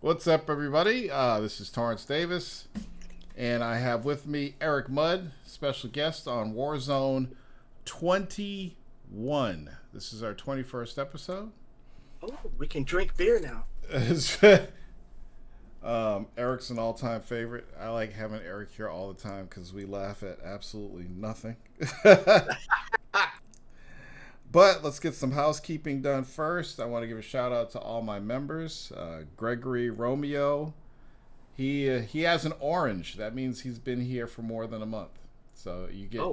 What's up, everybody? This is Torrance Davis, and I have with me Eric Mudd, special guest on Warzone 21. This is our 21st episode. Oh, we can drink beer now. Eric's an all-time favorite. I like having Eric here all the time because we laugh at absolutely nothing. But let's get some housekeeping done first. I want to give a shout out to all my members. Gregory Romeo, he has an orange. That means he's been here for more than a month. So you get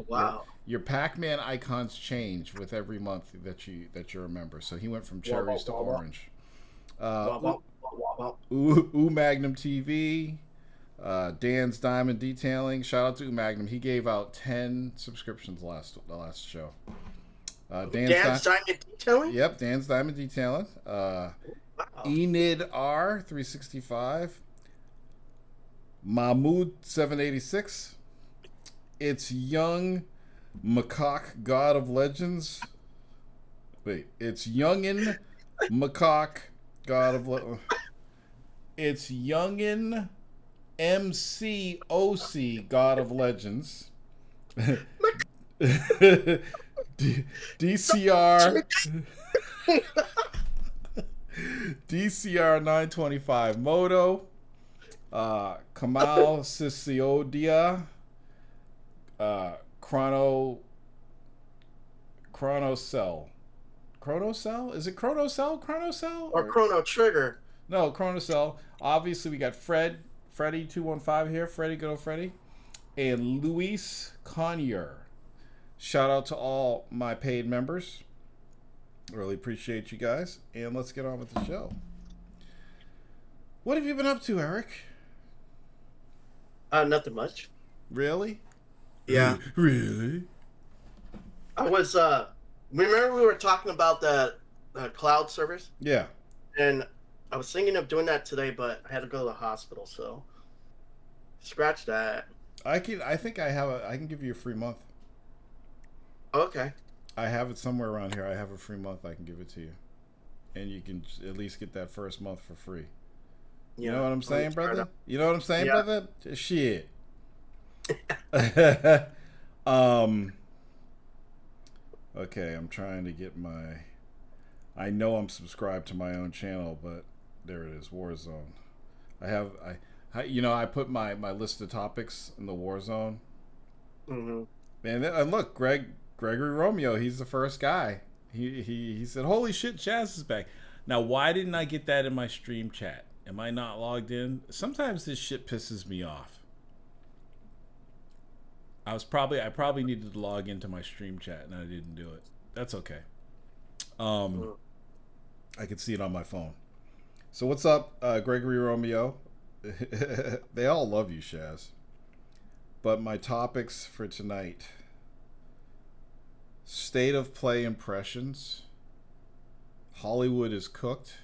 your Pac-Man icons change with every month that you're a member. So he went from cherries to orange. Magnum TV, Dan's Diamond Detailing. Shout out to Magnum. He gave out 10 subscriptions the last show. Dan's Diamond Detailing? Yep, Dan's Diamond Detailing. Enid R 365. Mahmood 786. It's Young Macaque God of Legends. Wait, it's Youngin Macaque God of Legends. It's Youngin MCOC God of Legends. DCR 925 Moto, Kamal Sisiodia, Chronocell. Is it Chronocell or Chrono Trigger? No, Chronocell. Obviously, we got Freddy 215 here. Freddy, good old Freddy, and Luis Conyer. Shout out to all my paid members. Really appreciate you guys. And let's get on with the show. What have you been up to, Eric? Nothing much. Really? Yeah. Really? I was, remember we were talking about the cloud service? Yeah. And I was thinking of doing that today, but I had to go to the hospital, so scratch that. I think I can give you a free month. Okay. I have it somewhere around here. I have a free month. I can give it to you. And you can at least get that first month for free. You know what I'm saying, brother? You know what I'm saying, brother? Shit. Okay, I'm trying to get my... I know I'm subscribed to my own channel, but there it is, Warzone. I put my list of topics in the Warzone. Mm-hmm. And look, Gregory Romeo, he's the first guy. He said, "Holy shit, Chaz is back." Now, why didn't I get that in my stream chat? Am I not logged in? Sometimes this shit pisses me off. I probably needed to log into my stream chat and I didn't do it. That's okay. I can see it on my phone. So what's up, Gregory Romeo? They all love you, Shaz. But my topics for tonight: state of play impressions, Hollywood is cooked,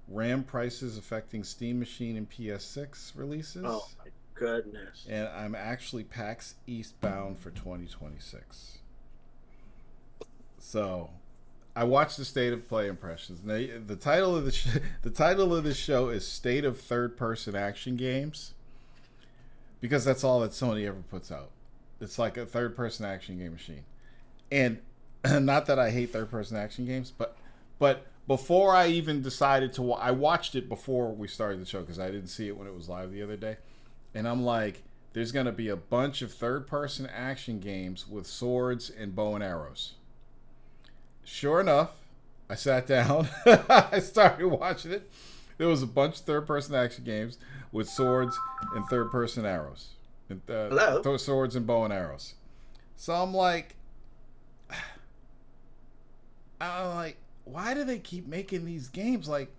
RAM prices affecting Steam Machine and PS6 releases. Oh my goodness. And I'm actually PAX East Bound For 2026. So I watched the state of play impressions. Now, the title of the show is State of Third Person Action Games, because that's all that Sony ever puts out. It's like a third-person action game machine. And not that I hate third-person action games, but before I even decided to... I watched it before we started the show because I didn't see it when it was live the other day. And I'm like, there's going to be a bunch of third-person action games with swords and bow and arrows. Sure enough, I sat down. I started watching it. There was a bunch of third-person action games with swords and third-person arrows. Swords and bow and arrows. So I'm like, why do they keep making these games? Like,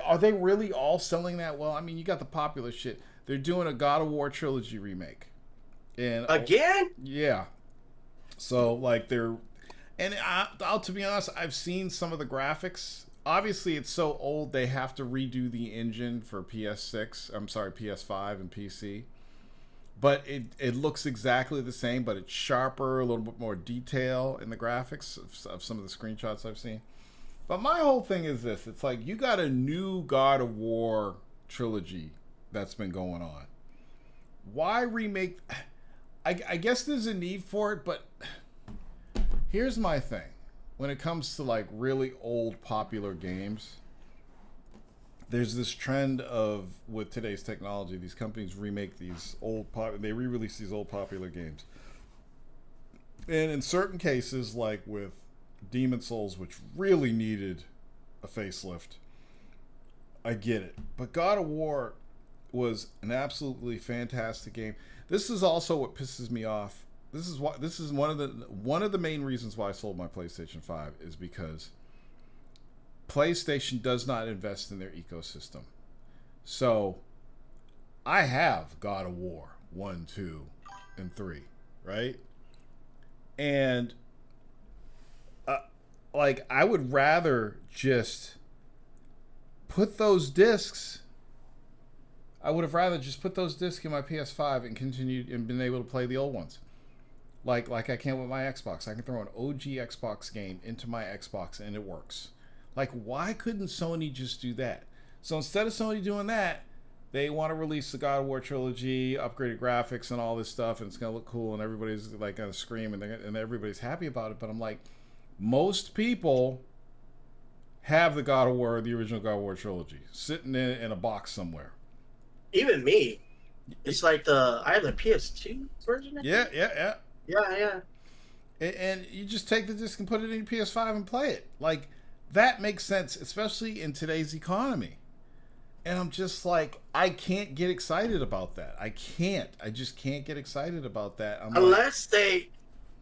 are they really all selling that well? I mean, you got the popular shit. They're doing a God of War trilogy remake. And again? Yeah. So like to be honest, I've seen some of the graphics. Obviously, it's so old they have to redo the engine for PS5 and PC. but it looks exactly the same, but it's sharper, a little bit more detail in the graphics of some of the screenshots I've seen. But my whole thing is this: it's like you got a new God of War trilogy that's been going on. Why remake? I guess there's a need for it, but here's my thing: when it comes to like really old popular games, there's this trend of, with today's technology, these companies remake these they re-release these old popular games. And in certain cases, like with Demon Souls, which really needed a facelift, I get it. But God of War was an absolutely fantastic game. This is also what pisses me off. This is one of the main reasons why I sold my PlayStation 5 is because PlayStation does not invest in their ecosystem. So I have God of War 1, 2, and 3, right? And like I would rather just put those discs. I would have rather just put those discs in my PS5 and continued and been able to play the old ones. Like I can with my Xbox. I can throw an OG Xbox game into my Xbox and it works. Like, why couldn't Sony just do that? So instead of Sony doing that, they want to release the God of War trilogy, upgraded graphics and all this stuff, and it's going to look cool, and everybody's like going to scream, and everybody's happy about it. But I'm like, most people have the God of War, the original God of War trilogy, sitting in a box somewhere. Even me. It's like I have the PS2 version. Yeah. And you just take the disc and put it in your PS5 and play it. Like, that makes sense, especially in today's economy. And I'm just like, I can't get excited about that. I just can't get excited about that. Unless they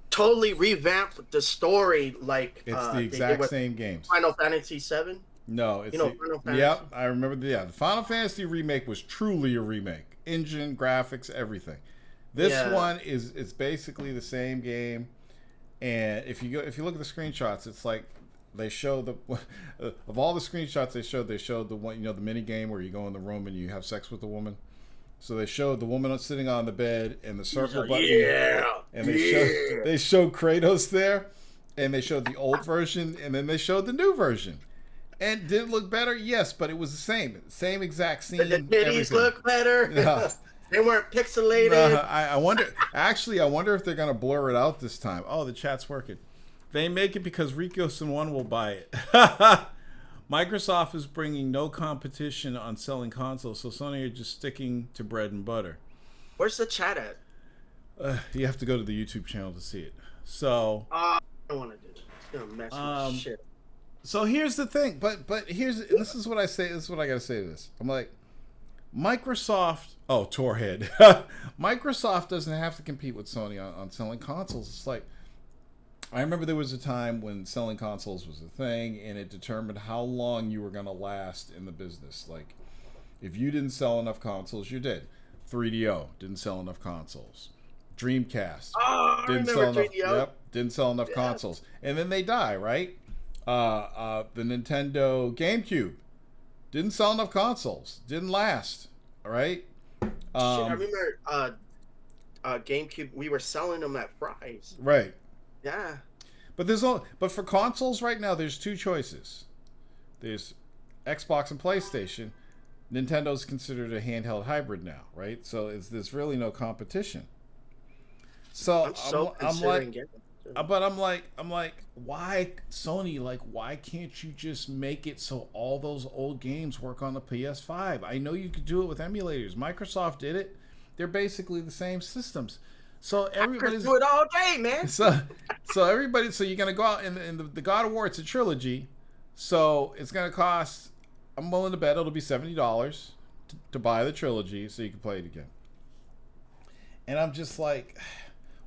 totally revamp the story, like it's the exact same games. Final Fantasy VII. No, it's Final Fantasy. Yep, I remember. The Final Fantasy remake was truly a remake. Engine, graphics, everything. This one is basically the same game. And if you look at the screenshots, it's like they show of all the screenshots they showed the one, the mini game where you go in the room and you have sex with the woman. So they showed the woman sitting on the bed and the circle button. Yeah. And they showed Kratos there, and they showed the old version, and then they showed the new version. And did it look better? Yes, but it was the same exact scene. Did the titties look better? Yeah. They weren't pixelated. I wonder. Actually, I wonder if they're gonna blur it out this time. Oh, the chat's working. They make it because Rikyo-san will buy it. Microsoft is bringing no competition on selling consoles, so Sony are just sticking to bread and butter. Where's the chat at? You have to go to the YouTube channel to see it. So I don't want to do it. It's gonna mess with shit. So here's the thing, but this is what I say. This is what I gotta say to this. I'm like, Microsoft. Oh, Torhead. Microsoft doesn't have to compete with Sony on selling consoles. It's like, I remember there was a time when selling consoles was a thing, and it determined how long you were going to last in the business. Like, if you didn't sell enough consoles, you're dead. 3DO didn't sell enough consoles. Dreamcast didn't sell enough. 3DO. Yep, didn't sell enough consoles, and then they die. Right? The Nintendo GameCube didn't sell enough consoles. Didn't last. All right. I remember GameCube. We were selling them at Fry's. Right. Yeah. But for consoles right now, there's two choices. There's Xbox and PlayStation. Nintendo's considered a handheld hybrid now, right? So there's really no competition. So I'm like, why Sony? Like, why can't you just make it so all those old games work on the PS5? I know you could do it with emulators. Microsoft did it. They're basically the same systems. So everybody's do it all day, man. So you're gonna go out and the God of War, it's a trilogy, so it's gonna cost. I'm willing to bet it'll be $70 to buy the trilogy so you can play it again. And I'm just like,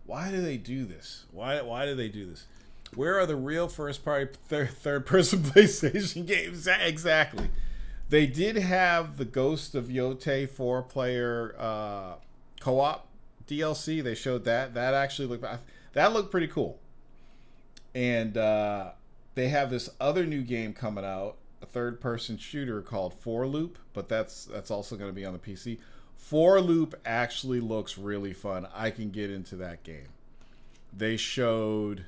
why do they do this? Why do they do this? Where are the real first party third person PlayStation games? Exactly. They did have the Ghost of Yotei 4-player co-op DLC. They showed that actually looked pretty cool. And they have this other new game coming out, a third person shooter called For Loop, but that's also going to be on the PC. 4 Loop actually looks really fun. I can get into that game. They showed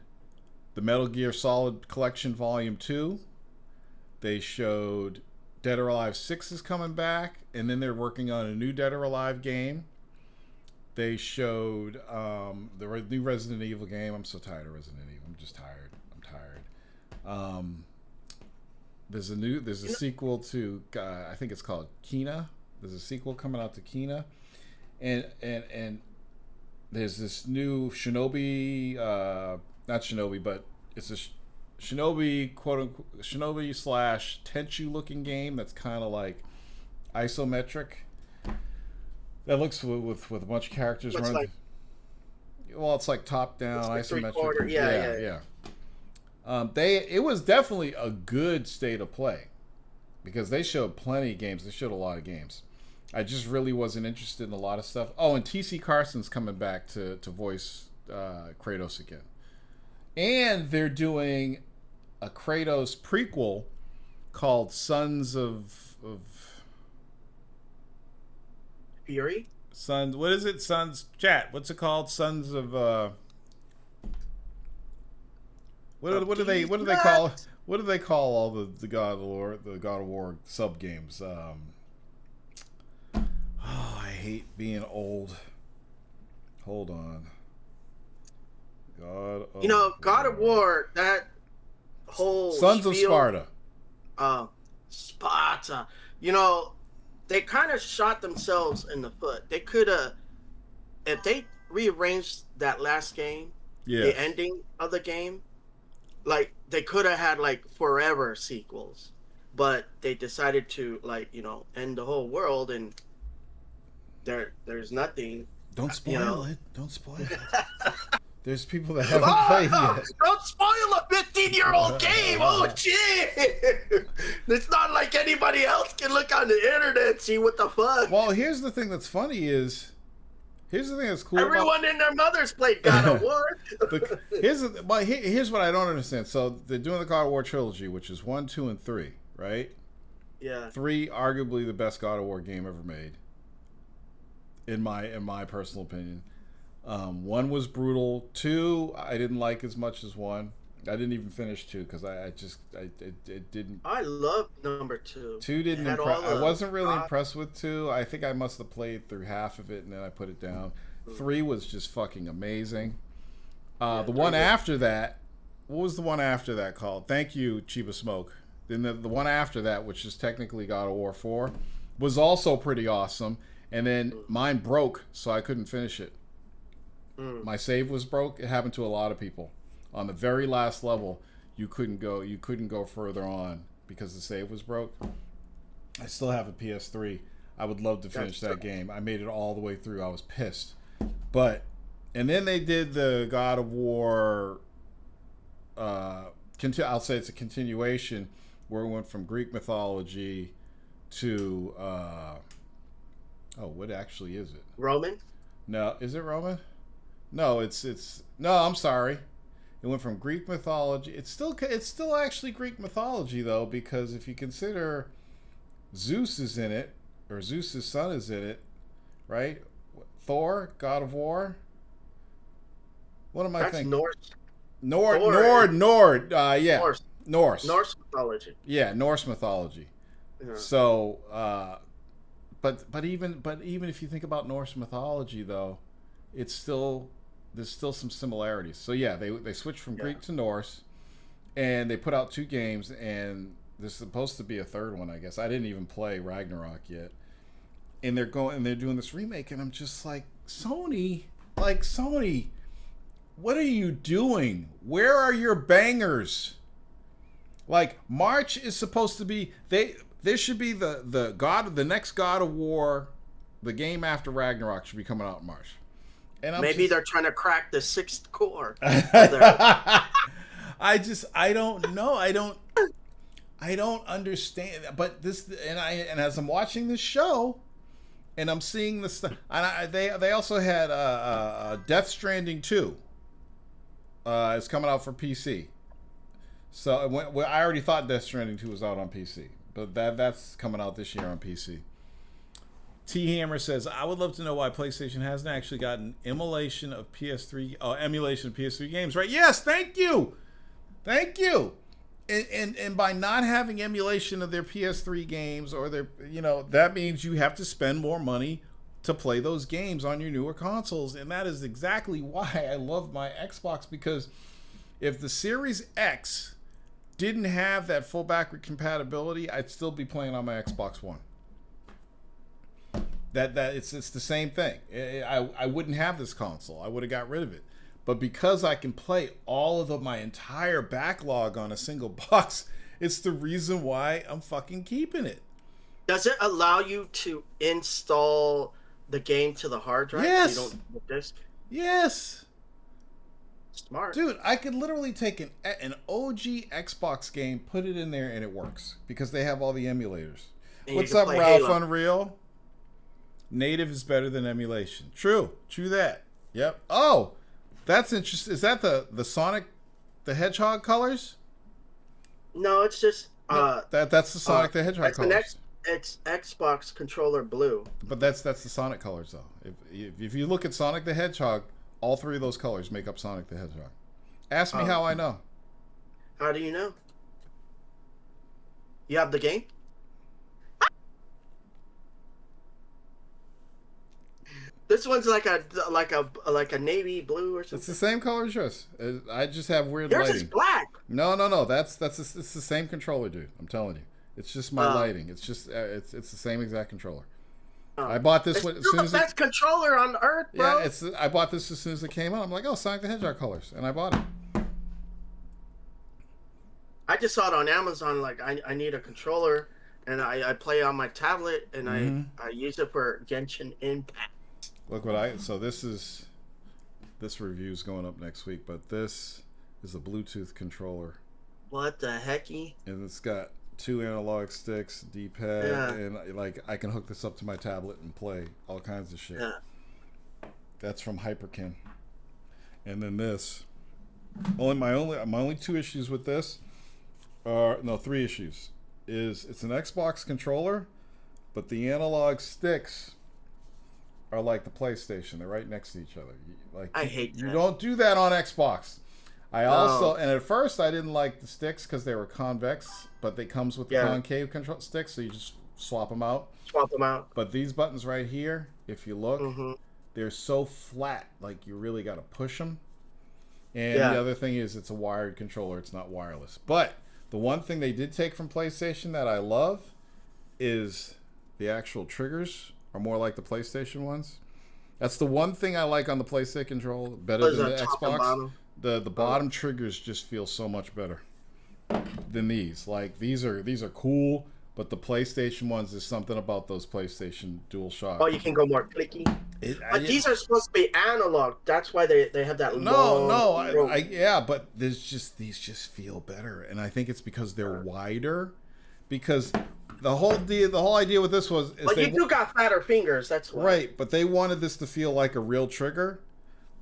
the Metal Gear Solid Collection Volume 2. They showed Dead or Alive 6 is coming back, and then they're working on a new Dead or Alive game. They showed the new Resident Evil game. I'm so tired of Resident Evil. I'm just tired. There's a sequel to I think it's called Kena. There's a sequel coming out to Kena, and there's this new Shinobi, not Shinobi, but it's a Shinobi quote unquote Shinobi / Tenchu looking game that's kind of like isometric. That looks with a bunch of characters running. Like, well, it's like top down isometric. Yeah. It was definitely a good state of play because they showed plenty of games. They showed a lot of games. I just really wasn't interested in a lot of stuff. Oh, and T.C. Carson's coming back to voice Kratos again. And they're doing a Kratos prequel called Sons of Fury? Sons. What is it? Sons. Chat. What's it called? Sons of. What do they call? What do they call all the God of War sub games? Oh, I hate being old. Hold on. God of War. That whole Sons of Sparta. Sparta. They kind of shot themselves in the foot. They could have, if they rearranged that last game, the ending of the game, like they could have had like forever sequels, but they decided to end the whole world, and there's nothing. Don't spoil it. Don't spoil it. There's people that haven't played yet. Don't spoil a 15-year-old game. Oh shit! It's not like anybody else can look on the internet and see what the fuck. Well, here's the thing that's funny here's the thing that's cool. Everyone and their mothers played God of War. Here's what I don't understand. So they're doing the God of War trilogy, which is 1, 2, and 3, right? Yeah. 3, arguably the best God of War game ever made, in my personal opinion. 1 was brutal. 2, I didn't like as much as 1. I didn't even finish 2 because it didn't. I love number 2. 2 didn't impress. I wasn't really impressed with 2. I think I must have played through half of it and then I put it down. 3 was just fucking amazing. The one after that, what was the one after that called? Thank you, Chiba Smoke. Then the one after that, which is technically God of War 4, was also pretty awesome. And then mine broke, so I couldn't finish it. My save was broke. It happened to a lot of people. On the very last level, you couldn't go further on because the save was broke. I still have a PS3. I would love to finish that game. I made it all the way through. I was pissed. And then they did the God of War I'll say it's a continuation where it went from Greek mythology to what actually is it? Roman? No, is it Roman? No, no, I'm sorry. It went from Greek mythology. It's still actually Greek mythology though, because if you consider Zeus is in it, or Zeus's son is in it, right? Thor, God of War. What am I thinking? Nord. Yeah. Norse mythology. Yeah, Norse mythology. Yeah. So, but even if you think about Norse mythology though, there's still some similarities. So yeah, they switched from Greek to Norse, and they put out 2 games, and there's supposed to be a third one, I guess. I didn't even play Ragnarok yet. And they're doing this remake, and I'm just like, Sony, what are you doing? Where are your bangers? Like, March is supposed to be there should be the next God of War, the game after Ragnarok should be coming out in March. And maybe they're trying to crack the 6th core. I don't know. I don't understand. But this, and as I'm watching this show, and I'm seeing the stuff, and they also had Death Stranding 2. It's coming out for PC. So I already thought Death Stranding 2 was out on PC, but that's coming out this year on PC. T Hammer says, I would love to know why PlayStation hasn't actually gotten emulation of PS3 games, right? Yes, thank you. Thank you. And by not having emulation of their PS3 games or their, that means you have to spend more money to play those games on your newer consoles. And that is exactly why I love my Xbox, because if the Series X didn't have that full backward compatibility, I'd still be playing on my Xbox One. That it's the same thing. I wouldn't have this console. I would have got rid of it. But because I can play all of my entire backlog on a single box, it's the reason why I'm fucking keeping it. Does it allow you to install the game to the hard drive? Yes. So you don't need the disc? Yes. Smart. Dude, I could literally take an OG Xbox game, put it in there, and it works. Because they have all the emulators. And What's up, Ralph Halo. Unreal? Native is better than emulation. True that. Yep. Oh, that's interesting. Is that the Sonic the Hedgehog colors? No, it's just that's the Sonic the Hedgehog colors. It's Xbox controller blue. But that's the Sonic colors though. If you look at Sonic the Hedgehog, all three of those colors make up Sonic the Hedgehog. Ask me how I know. How do you know? You have the game? This one's like a navy blue or something. It's the same color as yours. I just have weird Yours lighting. is black. No. It's the same controller, dude. I'm telling you. It's just my lighting. It's just it's the same exact controller. I bought this one as soon as the best controller on earth, bro. Yeah, I bought this as soon as it came out. I'm like, oh, Sonic the Hedgehog colors, and I bought it. I just saw it on Amazon. Like, I need a controller, and I play on my tablet, and I use it for Genshin Impact. Look what this review's going up next week, but this is a Bluetooth controller. What the hecky? And it's got 2 analog sticks, D-pad, and like I can hook this up to my tablet and play all kinds of shit. Yeah. That's from Hyperkin. And then this. My only 2 issues with this are 3 issues. It's an Xbox controller, but the analog sticks are like the PlayStation. They're right next to each other. I hate that. You don't do that on Xbox. And at first I didn't like the sticks because they were convex, but they comes with the concave control sticks, so you just swap them out. But these buttons right here, if you look, they're so flat, like you really got to push them. And the other thing is it's a wired controller. It's not wireless. But the one thing they did take from PlayStation that I love is the actual triggers are more like the PlayStation ones. That's the one thing I like on the PlayStation controller better than the Xbox. The bottom triggers just feel so much better than these. Like these are cool, but the PlayStation ones, there's something about those PlayStation DualShock. Oh, you can go more clicky. But these are supposed to be analog. That's why they have that. But these just feel better, and I think it's because they're wider. Because the whole idea with this was, but you do got fatter fingers. That's why. Right. But they wanted this to feel like a real trigger.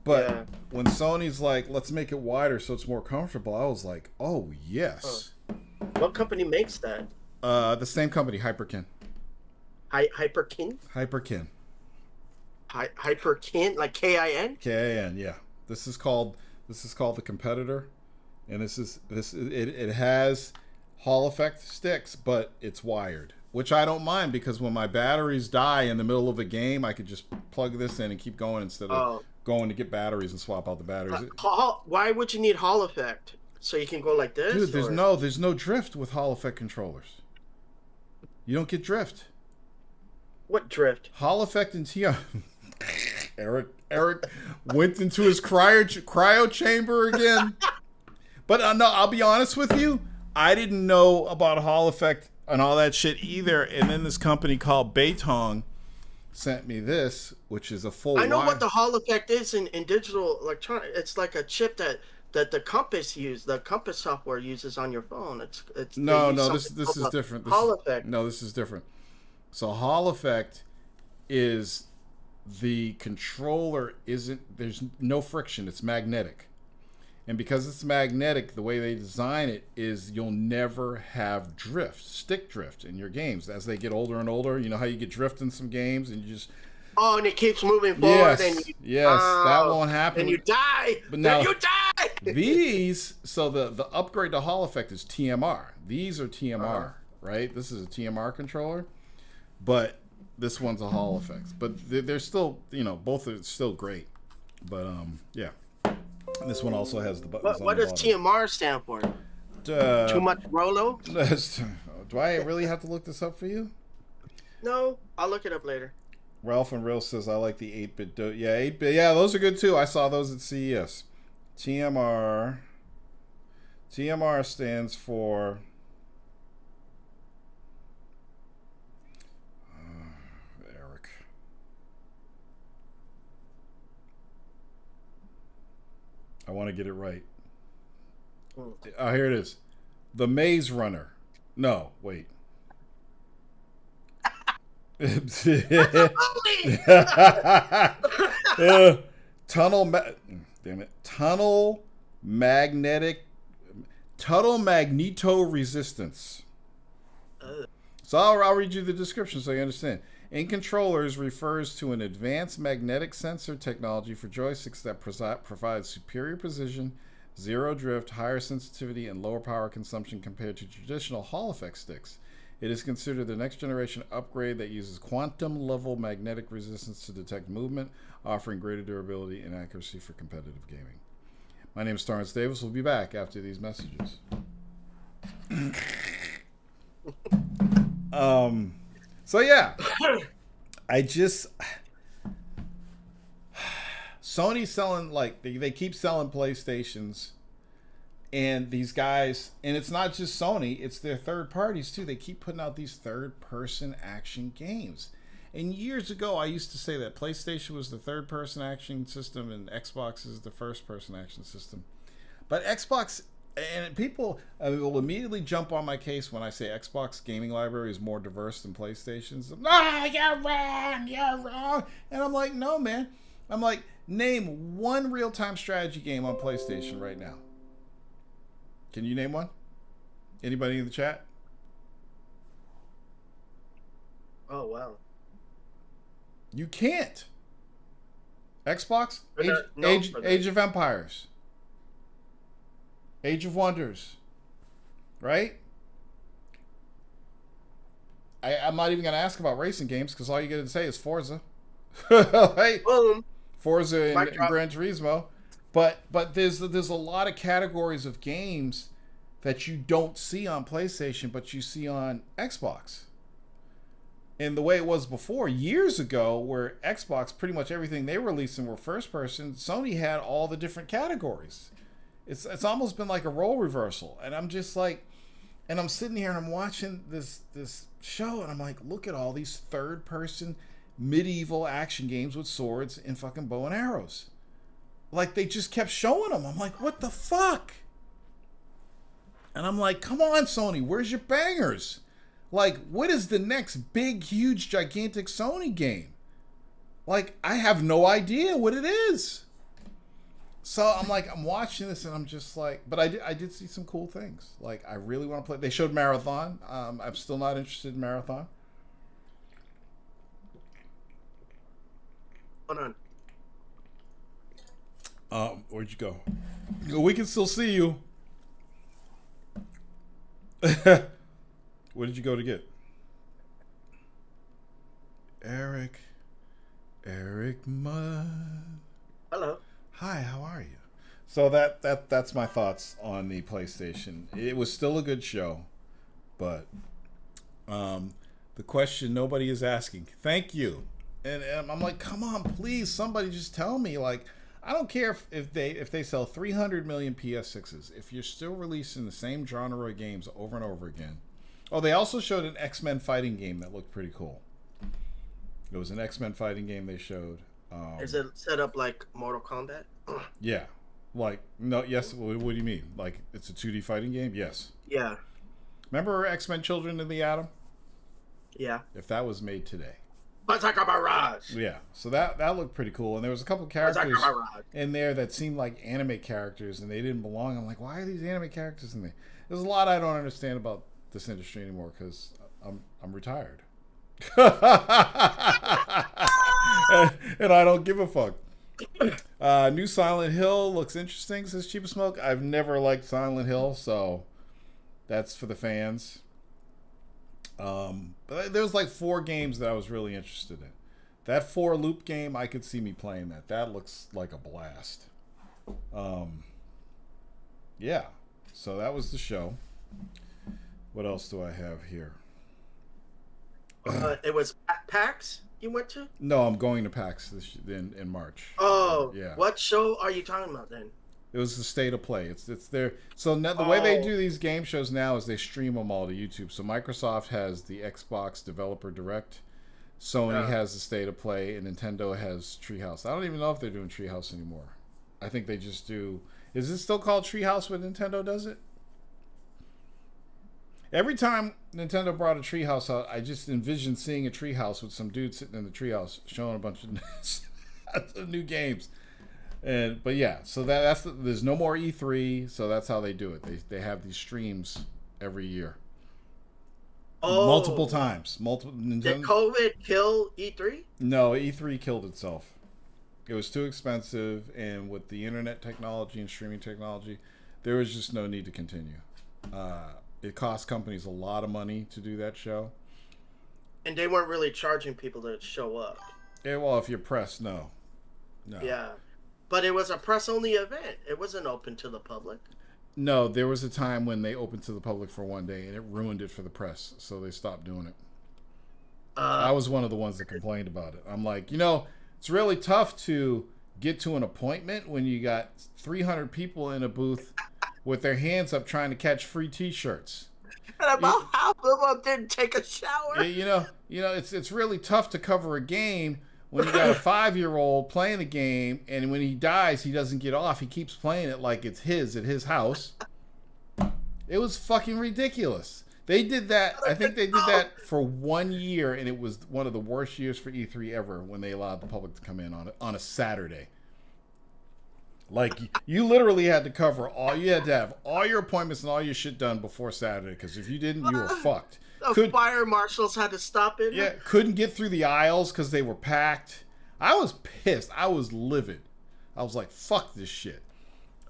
But when Sony's like, let's make it wider so it's more comfortable, I was like, oh yes. What company makes that? The same company, Hyperkin. Hyperkin? Hyperkin. Hyperkin, like KIN? KIN, yeah. This is called the Competitor, and it has Hall effect sticks, but it's wired, which I don't mind because when my batteries die in the middle of a game, I could just plug this in and keep going instead of going to get batteries and swap out the batteries. Why would you need Hall effect? So you can go like this? Dude, there's no drift with Hall effect controllers. You don't get drift. What drift? Hall effect and TI. Eric went into his cryo chamber again. But no, I'll be honest with you. I didn't know about Hall effect and all that shit either. And then this company called Beitong sent me this, which is a full. I know what the Hall effect is in digital electronic. It's like a chip that the Compass software uses on your phone. This is different. Hall effect. No, this is different. So Hall effect is the controller there's no friction. It's magnetic. And because it's magnetic, the way they design it is you'll never have stick drift in your games. As they get older and older, you know how you get drift in some games and you just... Oh, and it keeps moving forward. That won't happen. And you die. But now, you die. These, so the upgrade to Hall effect is TMR. These are TMR, right? This is a TMR controller, but this one's a Hall effect. But they're still, both are still great. But yeah. And this one also has the buttons. What does TMR stand for? Too much Rolo? Do I really have to look this up for you? No, I'll look it up later. Ralph and Real says, I like the 8-bit. 8-bit. Yeah, those are good too. I saw those at CES. TMR stands for... Eric. I want to get it right. Oh, here it is. The Maze Runner. No, wait. Tunnel magneto resistance. So I'll read you the description so you understand. In controllers refers to an advanced magnetic sensor technology for joysticks that provides superior precision, zero drift, higher sensitivity, and lower power consumption compared to traditional Hall effect sticks. It is considered the next generation upgrade that uses quantum level magnetic resistance to detect movement, offering greater durability and accuracy for competitive gaming. My name is Torrance Davis. We'll be back after these messages. So yeah, Sony's selling, like, they keep selling PlayStations. And these guys, and it's not just Sony, it's their third parties too. They keep putting out these third-person action games. And years ago, I used to say that PlayStation was the third-person action system and Xbox is the first-person action system. But Xbox, and people will immediately jump on my case when I say Xbox gaming library is more diverse than PlayStation's. No, you're wrong. And I'm like, no, man. I'm like, name one real-time strategy game on PlayStation right now. Can you name one? Anybody in the chat? Oh, wow. You can't. Xbox? Age of Empires. Age of Wonders. Right? I'm not even going to ask about racing games because all you get to say is Forza. Right? Forza and Gran Turismo. But there's a lot of categories of games that you don't see on PlayStation, but you see on Xbox. And the way it was before, years ago, where Xbox, pretty much everything they released were first person, Sony had all the different categories. It's almost been like a role reversal. And I'm just like, and I'm sitting here and I'm watching this show and I'm like, look at all these third person medieval action games with swords and fucking bow and arrows. Like, they just kept showing them. I'm like, what the fuck? And I'm like, come on, Sony, where's your bangers? Like, what is the next big, huge, gigantic Sony game? Like, I have no idea what it is. So I'm like, I'm watching this and I'm just like, but I did see some cool things. Like, I really want to play. They showed Marathon. I'm still not interested in Marathon. Hold on. Where'd you go? We can still see you. What did you go to get? Eric Mudd. Hello. Hi, how are you? So that's my thoughts on the PlayStation. It was still a good show, but the question nobody is asking. Thank you. And I'm like, come on, please, somebody just tell me. Like, I don't care if they sell 300 million PS6s. If you're still releasing the same genre of games over and over again. Oh, they also showed an X-Men fighting game that looked pretty cool. It was an X-Men fighting game they showed. Is it set up like Mortal Kombat? Yeah. Like, no, yes. What do you mean? Like, it's a 2D fighting game? Yes. Yeah. Remember X-Men Children of the Atom? Yeah. If that was made today. But like a barrage. Yeah, so that looked pretty cool, and there was a couple characters in there that seemed like anime characters, and they didn't belong. I'm like, why are these anime characters in there? There's a lot I don't understand about this industry anymore because I'm retired, and I don't give a fuck. New Silent Hill looks interesting, says Cheap Smoke. I've never liked Silent Hill, so that's for the fans. But there was like 4 games that I was really interested in. That 4 loop game, I could see me playing that. That looks like a blast. Yeah. So that was the show. What else do I have here? It was PAX you went to? No, I'm going to PAX in March. Oh, yeah. What show are you talking about then? It was the State of Play. It's there. So now, the way they do these game shows now is they stream them all to YouTube. So Microsoft has the Xbox Developer Direct, Sony has the State of Play, and Nintendo has Treehouse. I don't even know if they're doing Treehouse anymore. I think they just do. Is it still called Treehouse when Nintendo does it? Every time Nintendo brought a Treehouse out, I just envisioned seeing a Treehouse with some dude sitting in the Treehouse showing a bunch of new games. But yeah, so there's no more E3, so that's how they do it. They have these streams every year, multiple times. Did COVID kill E3? No, E3 killed itself. It was too expensive, and with the internet technology and streaming technology, there was just no need to continue. It cost companies a lot of money to do that show, and they weren't really charging people to show up. Yeah, well, if you're press, no. Yeah. But it was a press-only event. It wasn't open to the public. No, there was a time when they opened to the public for one day, and it ruined it for the press, so they stopped doing it. I was one of the ones that complained about it. I'm like, it's really tough to get to an appointment when you got 300 people in a booth with their hands up trying to catch free T-shirts. And about half of them didn't take a shower. It's really tough to cover a game when you got a 5-year-old playing the game, and when he dies, he doesn't get off. He keeps playing it like it's his at his house. It was fucking ridiculous. They did that. I think they did that for 1 year, and it was one of the worst years for E3 ever when they allowed the public to come in on a Saturday. Like, you literally had to cover you had to have all your appointments and all your shit done before Saturday, because if you didn't, you were fucked. The fire marshals had to stop it. Yeah, couldn't get through the aisles because they were packed. I was pissed. I was livid. I was like, fuck this shit.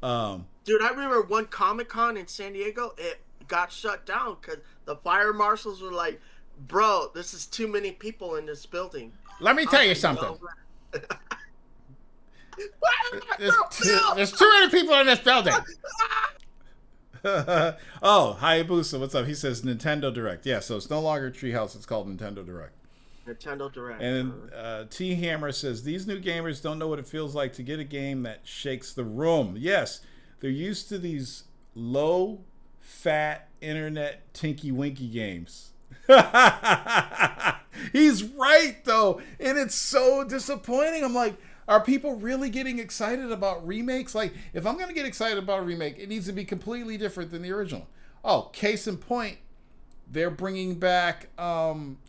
Dude, I remember one Comic-Con in San Diego, it got shut down because the fire marshals were like, bro, this is too many people in this building. Let me tell you something. There's too many people in this building. Oh, Hayabusa, what's up? He says Nintendo Direct. Yeah, so it's no longer Treehouse, it's called Nintendo Direct. Nintendo Direct. And T Hammer says these new gamers don't know what it feels like to get a game that shakes the room. Yes, they're used to these low fat internet tinky winky games. He's right though, and it's so disappointing. I'm like, are people really getting excited about remakes? Like, if I'm going to get excited about a remake, it needs to be completely different than the original. Oh, case in point, they're bringing back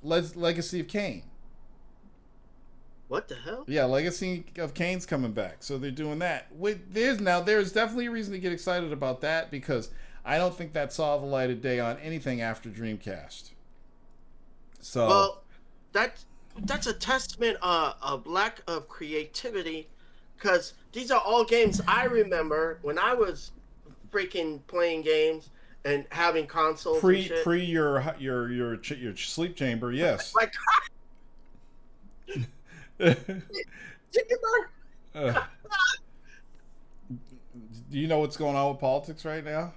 Legacy of Kain. What the hell? Yeah, Legacy of Kain's coming back. So they're doing that. There's definitely a reason to get excited about that, because I don't think that saw the light of day on anything after Dreamcast. So, well, that's a testament of lack of creativity, because these are all games I remember when I was freaking playing games and having consoles. Pre your sleep chamber, yes. Like, Do you know what's going on with politics right now?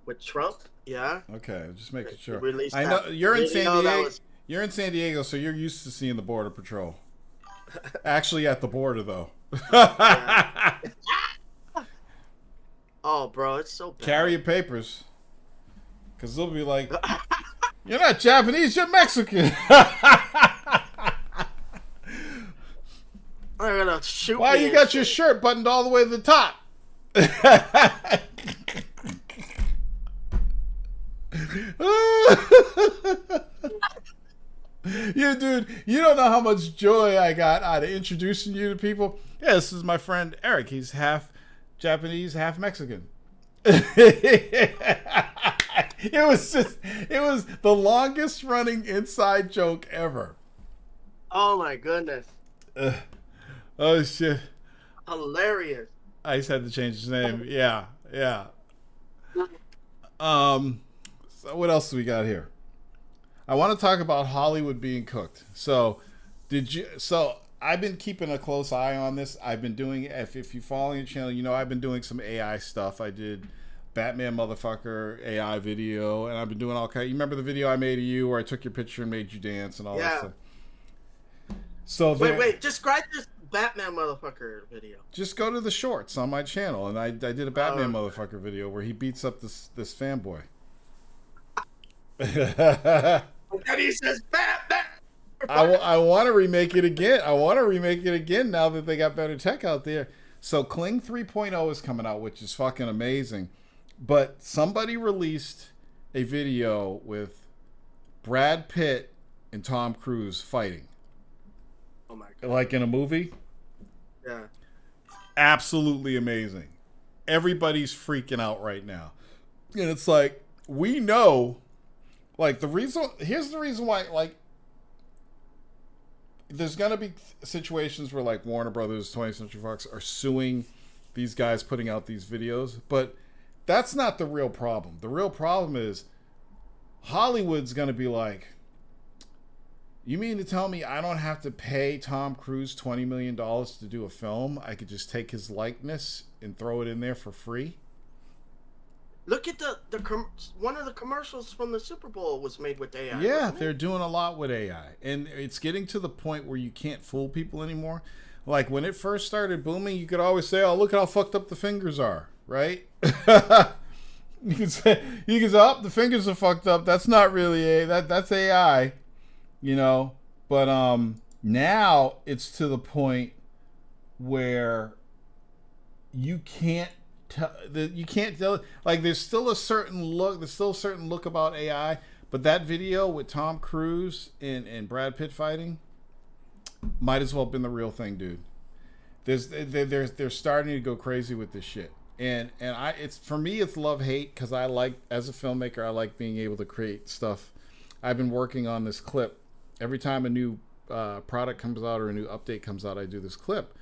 With Trump? Yeah. Okay, just making sure. I know you're in San Diego. You're in San Diego, so you're used to seeing the Border Patrol. Actually, at the border, though. Oh, bro, it's so bad. Carry your papers, because they'll be like, "You're not Japanese, you're Mexican." They're gonna shoot Why me you got your shirt buttoned all the way to the top? You dude, you don't know how much joy I got out of introducing you to people. Yeah, this is my friend Eric. He's half Japanese, half Mexican. It was the longest running inside joke ever. Oh my goodness. Oh shit. Hilarious. I just had to change his name. Yeah, yeah. So what else do we got here? I want to talk about Hollywood being cooked. So I've been keeping a close eye on this. I've been doing, if you follow your channel, you know I've been doing some AI stuff. I did Batman motherfucker AI video, and I've been doing all kinds. You remember the video I made of you where I took your picture and made you dance and all that stuff? So wait, describe this Batman motherfucker video. Just go to the shorts on my channel, and I did a Batman motherfucker video where he beats up this fanboy. And he says Batman. I want to remake it again. I want to remake it again now that they got better tech out there. So Kling 3.0 is coming out, which is fucking amazing. But somebody released a video with Brad Pitt and Tom Cruise fighting. Oh my god. Like in a movie? Yeah. Absolutely amazing. Everybody's freaking out right now. And it's like, we know, like, here's the reason why, like, there's gonna be situations where like Warner Brothers, 20th Century Fox are suing these guys putting out these videos, but that's not the real problem. The real problem is Hollywood's gonna be like, you mean to tell me I don't have to pay Tom Cruise $20 million to do a film? I could just take his likeness and throw it in there for free? Look at one of the commercials from the Super Bowl was made with AI. Yeah, they're doing a lot with AI. And it's getting to the point where you can't fool people anymore. Like when it first started booming, you could always say, oh, look at how fucked up the fingers are, right? You can say, oh, the fingers are fucked up. That's not really that's AI, you know. But now it's to the point where you can't tell, like, there's still a certain look about AI, but that video with Tom Cruise and Brad Pitt fighting might as well have been the real thing, dude. They're starting to go crazy with this shit, and it's, for me, it's love-hate, because I like, as a filmmaker, I like being able to create stuff. I've been working on this clip. Every time a new product comes out or a new update comes out, I do this clip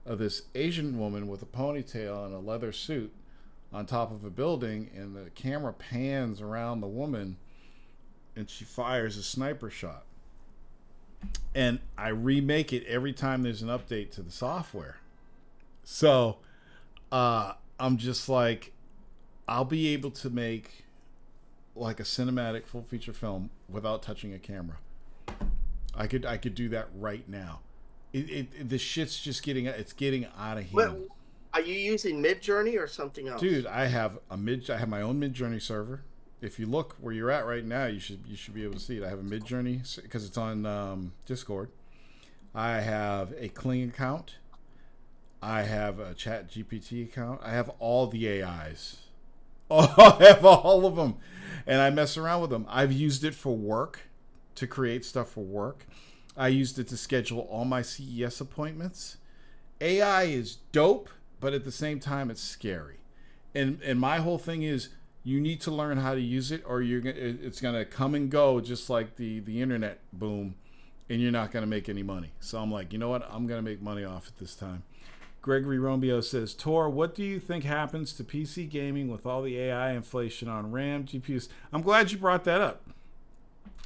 of this Asian woman with a ponytail and a leather suit on top of a building, and the camera pans around the woman and she fires a sniper shot. And I remake it every time there's an update to the software. So I'm just like, I'll be able to make like a cinematic full feature film without touching a camera. I could do that right now. The shit's just getting out of hand. What, are you using Midjourney or something else? Dude, I have my own Midjourney server. If you look where you're at right now, you should be able to see it. I have a Midjourney because it's on Discord. I have a Kling account. I have a Chat GPT account. I have all the AIs. Oh, I have all of them, and I mess around with them. I've used it for work, to create stuff for work. I used it to schedule all my CES appointments. AI is dope, but at the same time, it's scary. And my whole thing is, you need to learn how to use it, or it's gonna come and go just like the internet boom, and you're not gonna make any money. So I'm like, you know what? I'm gonna make money off it this time. Gregory Romeo says, Tor, what do you think happens to PC gaming with all the AI inflation on RAM, GPUs? I'm glad you brought that up.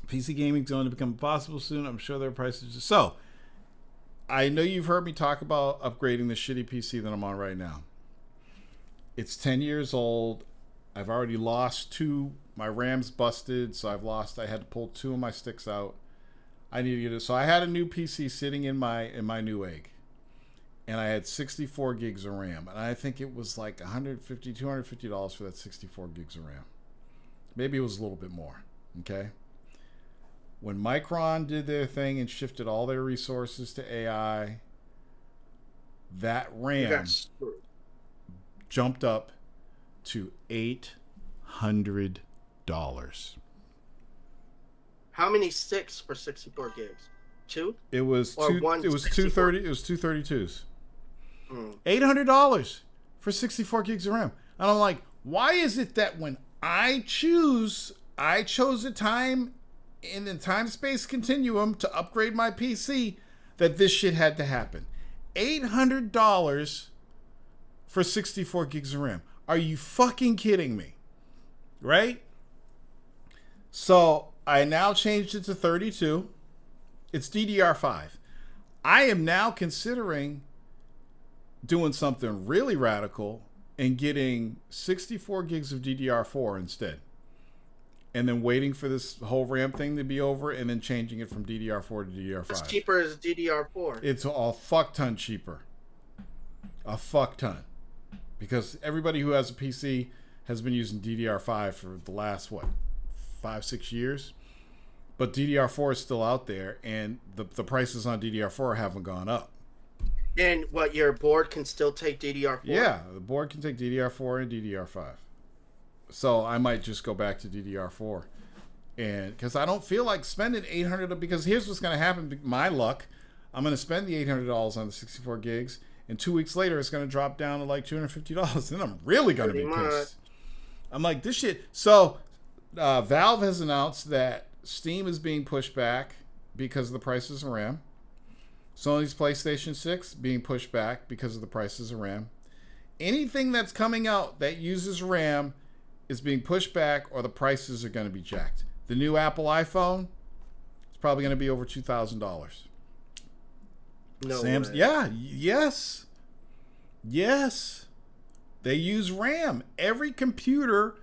PC gaming's going to become possible soon. I'm sure their prices. So, I know you've heard me talk about upgrading the shitty PC that I'm on right now. It's 10 years old. I've already lost 2. My RAM's busted, so I had to pull 2 of my sticks out. I need to get it. So I had a new PC sitting in my new egg, and I had 64 gigs of RAM, and I think it was like $250 for that 64 gigs of RAM. Maybe it was a little bit more. Okay. When Micron did their thing and shifted all their resources to AI, that RAM jumped up to $800. How many sticks for 64 gigs? 2? It was or two. One It was 64? 230. It was 232s. Mm. $800 for 64 gigs of RAM. And I'm like, why is it that when I chose a time in the time space continuum to upgrade my PC, that this shit had to happen? $800 for 64 gigs of RAM. Are you fucking kidding me? Right? So I now changed it to 32. It's DDR5. I am now considering doing something really radical and getting 64 gigs of DDR4 instead. And then waiting for this whole RAM thing to be over and then changing it from DDR4 to DDR5. It's cheaper as DDR4. It's a fuck ton cheaper. A fuck ton. Because everybody who has a PC has been using DDR5 for the last, 5-6 years? But DDR4 is still out there, and the prices on DDR4 haven't gone up. And what, your board can still take DDR4? Yeah, the board can take DDR4 and DDR5. So I might just go back to DDR4. And because I don't feel like spending $800, because here's what's going to happen. My luck, I'm going to spend the $800 on the 64 gigs, and 2 weeks later it's going to drop down to like $250. Then I'm really going to be pissed. I'm like, this shit. So Valve has announced that Steam is being pushed back because of the prices of RAM. Sony's PlayStation 6 being pushed back because of the prices of RAM. Anything that's coming out that uses RAM is being pushed back, or the prices are going to be jacked. The new Apple iPhone is probably going to be over $2,000. No Sam's, way. yeah, yes. They use RAM. Every computer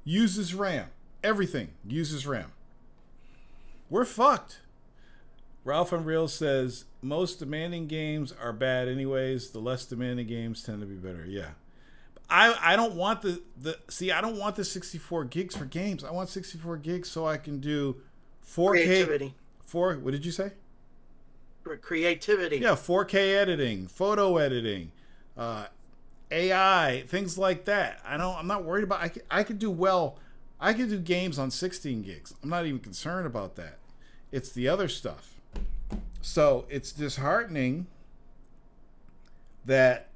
uses RAM. Everything uses RAM. We're fucked. Ralph Unreal says, most demanding games are bad anyways. The less demanding games tend to be better. Yeah. I don't want I don't want the 64 gigs for games. I want 64 gigs so I can do 4K. Creativity. What did you say? Creativity. Yeah, 4K editing, photo editing, AI, things like that. I'm not worried about. I could do games on 16 gigs. I'm not even concerned about that. It's the other stuff. So it's disheartening that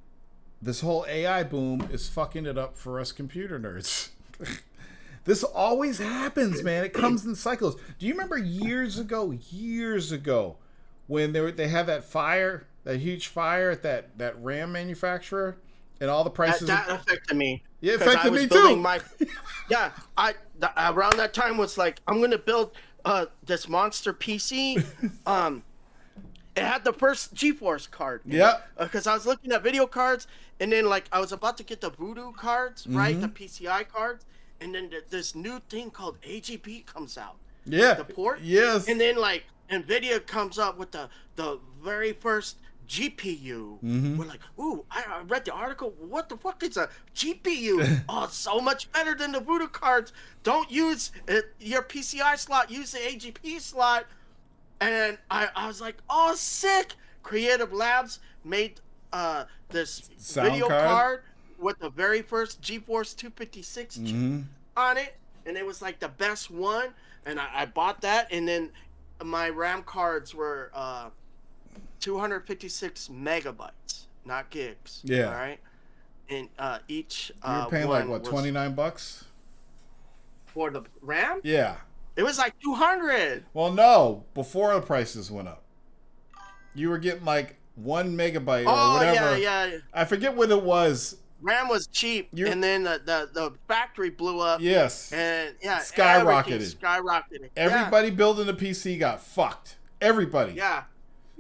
this whole AI boom is fucking it up for us computer nerds. This always happens, man. It comes in cycles. Do you remember years ago, when they had that huge fire at that RAM manufacturer, and all the prices that affected me. Yeah, it affected me too. Around that time was like, I'm gonna build this monster PC. It had the first GeForce card. Yeah. Because I was looking at video cards, and then like I was about to get the Voodoo cards, right? The PCI cards, and then this new thing called AGP comes out. Yeah. The port. Yes. And then like NVIDIA comes up with the very first GPU. We're like, ooh, I read the article. What the fuck is a GPU? Oh, it's so much better than the Voodoo cards. Don't use your PCI slot. Use the AGP slot. And I was like, oh, sick. Creative Labs made this Sound video card with the very first GeForce 256 chip on it. And it was like the best one. And I bought that. And then my RAM cards were 256 megabytes, not gigs. Yeah. All right. And each you were paying like what, $29 for the RAM? Yeah. It was like 200. Well, no, before the prices went up, you were getting like 1 megabyte or whatever. Yeah. I forget what it was. RAM was cheap, and then the factory blew up. Yes. And yeah, skyrocketed. Everybody building a PC got fucked. Everybody. Yeah.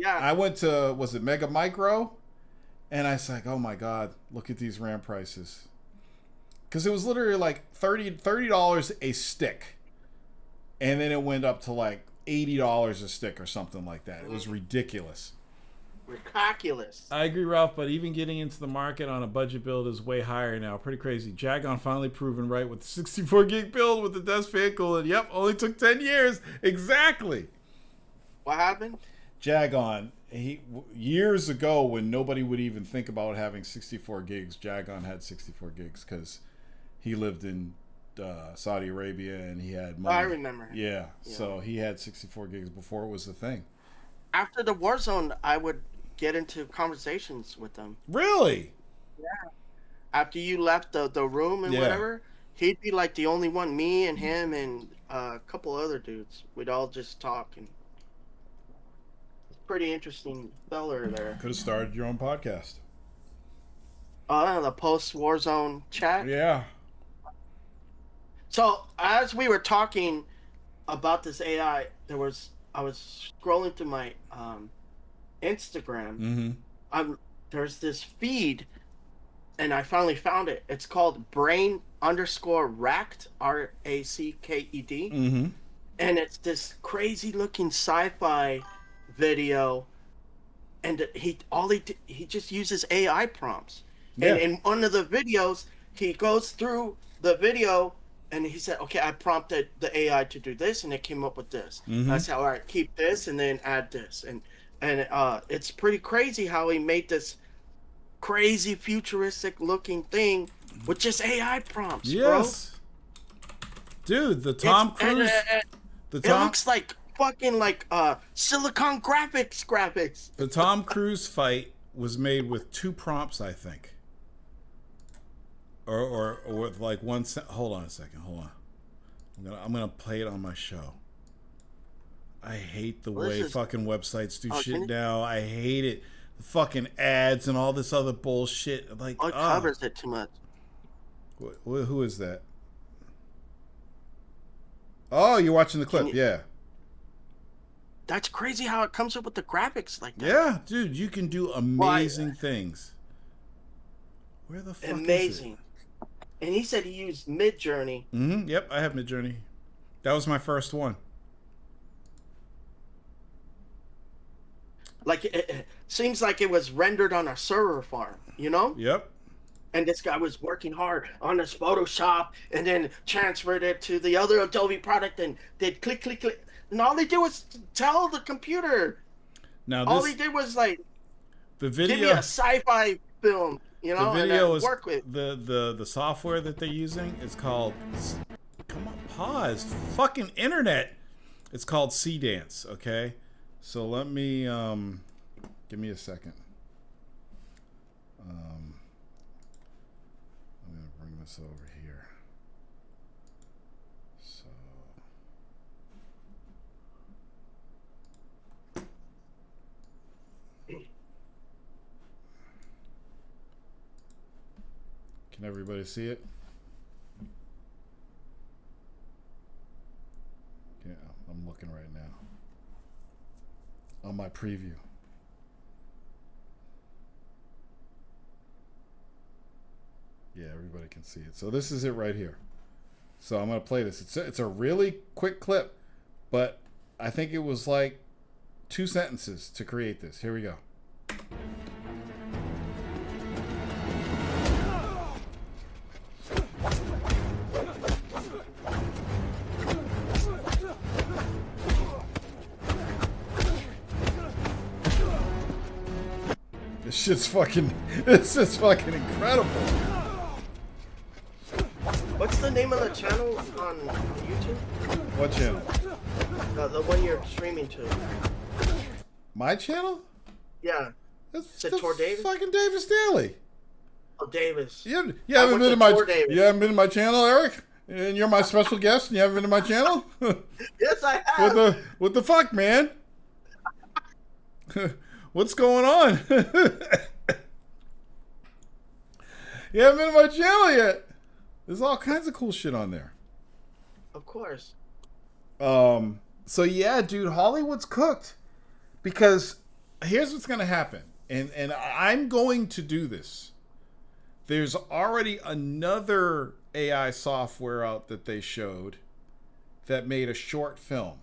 I went to, was it Mega Micro? And I was like, oh my God, look at these RAM prices. Because it was literally like $30 a stick. And then it went up to like $80 a stick or something like that. It was ridiculous. Ridiculous. I agree, Ralph, but even getting into the market on a budget build is way higher now. Pretty crazy. Jagon finally proven right with the 64 gig build with the desk vehicle. And yep, only took 10 years. Exactly. What happened? Jagon, years ago when nobody would even think about having 64 gigs, Jagon had 64 gigs because he lived in Saudi Arabia, and he had Oh, I money. remember. Yeah, so he had 64 gigs before it was the thing. After the Warzone, I would get into conversations with them. Really? Yeah. After you left the room and Yeah. whatever, he'd be like the only one. Me and him and a couple other dudes. We'd all just talk, and pretty interesting feller there. Could have started your own podcast. The post Warzone chat. Yeah. So as we were talking about this AI, I was scrolling through my Instagram. There's this feed, and I finally found it. It's called Brain_Racked, RACKED, and it's this crazy looking sci-fi video, and he just uses AI prompts. And in one of the videos, he goes through the video and he said, okay, I prompted the AI to do this, and it came up with this. I said, all right, keep this and then add this. And it's pretty crazy how he made this crazy futuristic looking thing with just AI prompts, yes. Bro. Dude, the Tom Cruise... it looks like fucking like silicon graphics. The Tom Cruise fight was made with 2 prompts, I think. Or with like one. Hold on a second. Hold on. I'm gonna play it on my show. I hate the way fucking websites do shit now. I hate it. The fucking ads and all this other bullshit. Like, it covers it too much. Who is that? Oh, you're watching the clip. Yeah. That's crazy how it comes up with the graphics like that. Yeah, dude, you can do amazing things. Where the fuck is it? And he said he used Midjourney. Yep, I have Midjourney. That was my first one. Like, it seems like it was rendered on a server farm, you know? Yep. And this guy was working hard on his Photoshop and then transferred it to the other Adobe product and did click. And all they did was tell the computer. Now, all he did was like, the video, give me a sci-fi film, you know, the video is work with the software that they're using is called. Come on, pause. Fucking internet. It's called Dance. Okay, so let me give me a second. I'm gonna bring this over here. So. Can everybody see it? Yeah, I'm looking right now. On my preview. Yeah, everybody can see it. So this is it right here. So I'm going to play this. It's a really quick clip, but I think it was like 2 sentences to create this. Here we go. This is fucking incredible. What's the name of the channel on YouTube? What channel? The one you're streaming to. My channel? Yeah. That's Tor Davis? Fucking Davis Daily. Oh, Davis. You haven't been to my channel, Eric? And you're my special guest and you haven't been to my channel? Yes, I have. What the fuck, man? What's going on? You haven't been to my channel yet. There's all kinds of cool shit on there. Of course. So yeah, dude, Hollywood's cooked. Because here's what's gonna happen. And I'm going to do this. There's already another AI software out that they showed that made a short film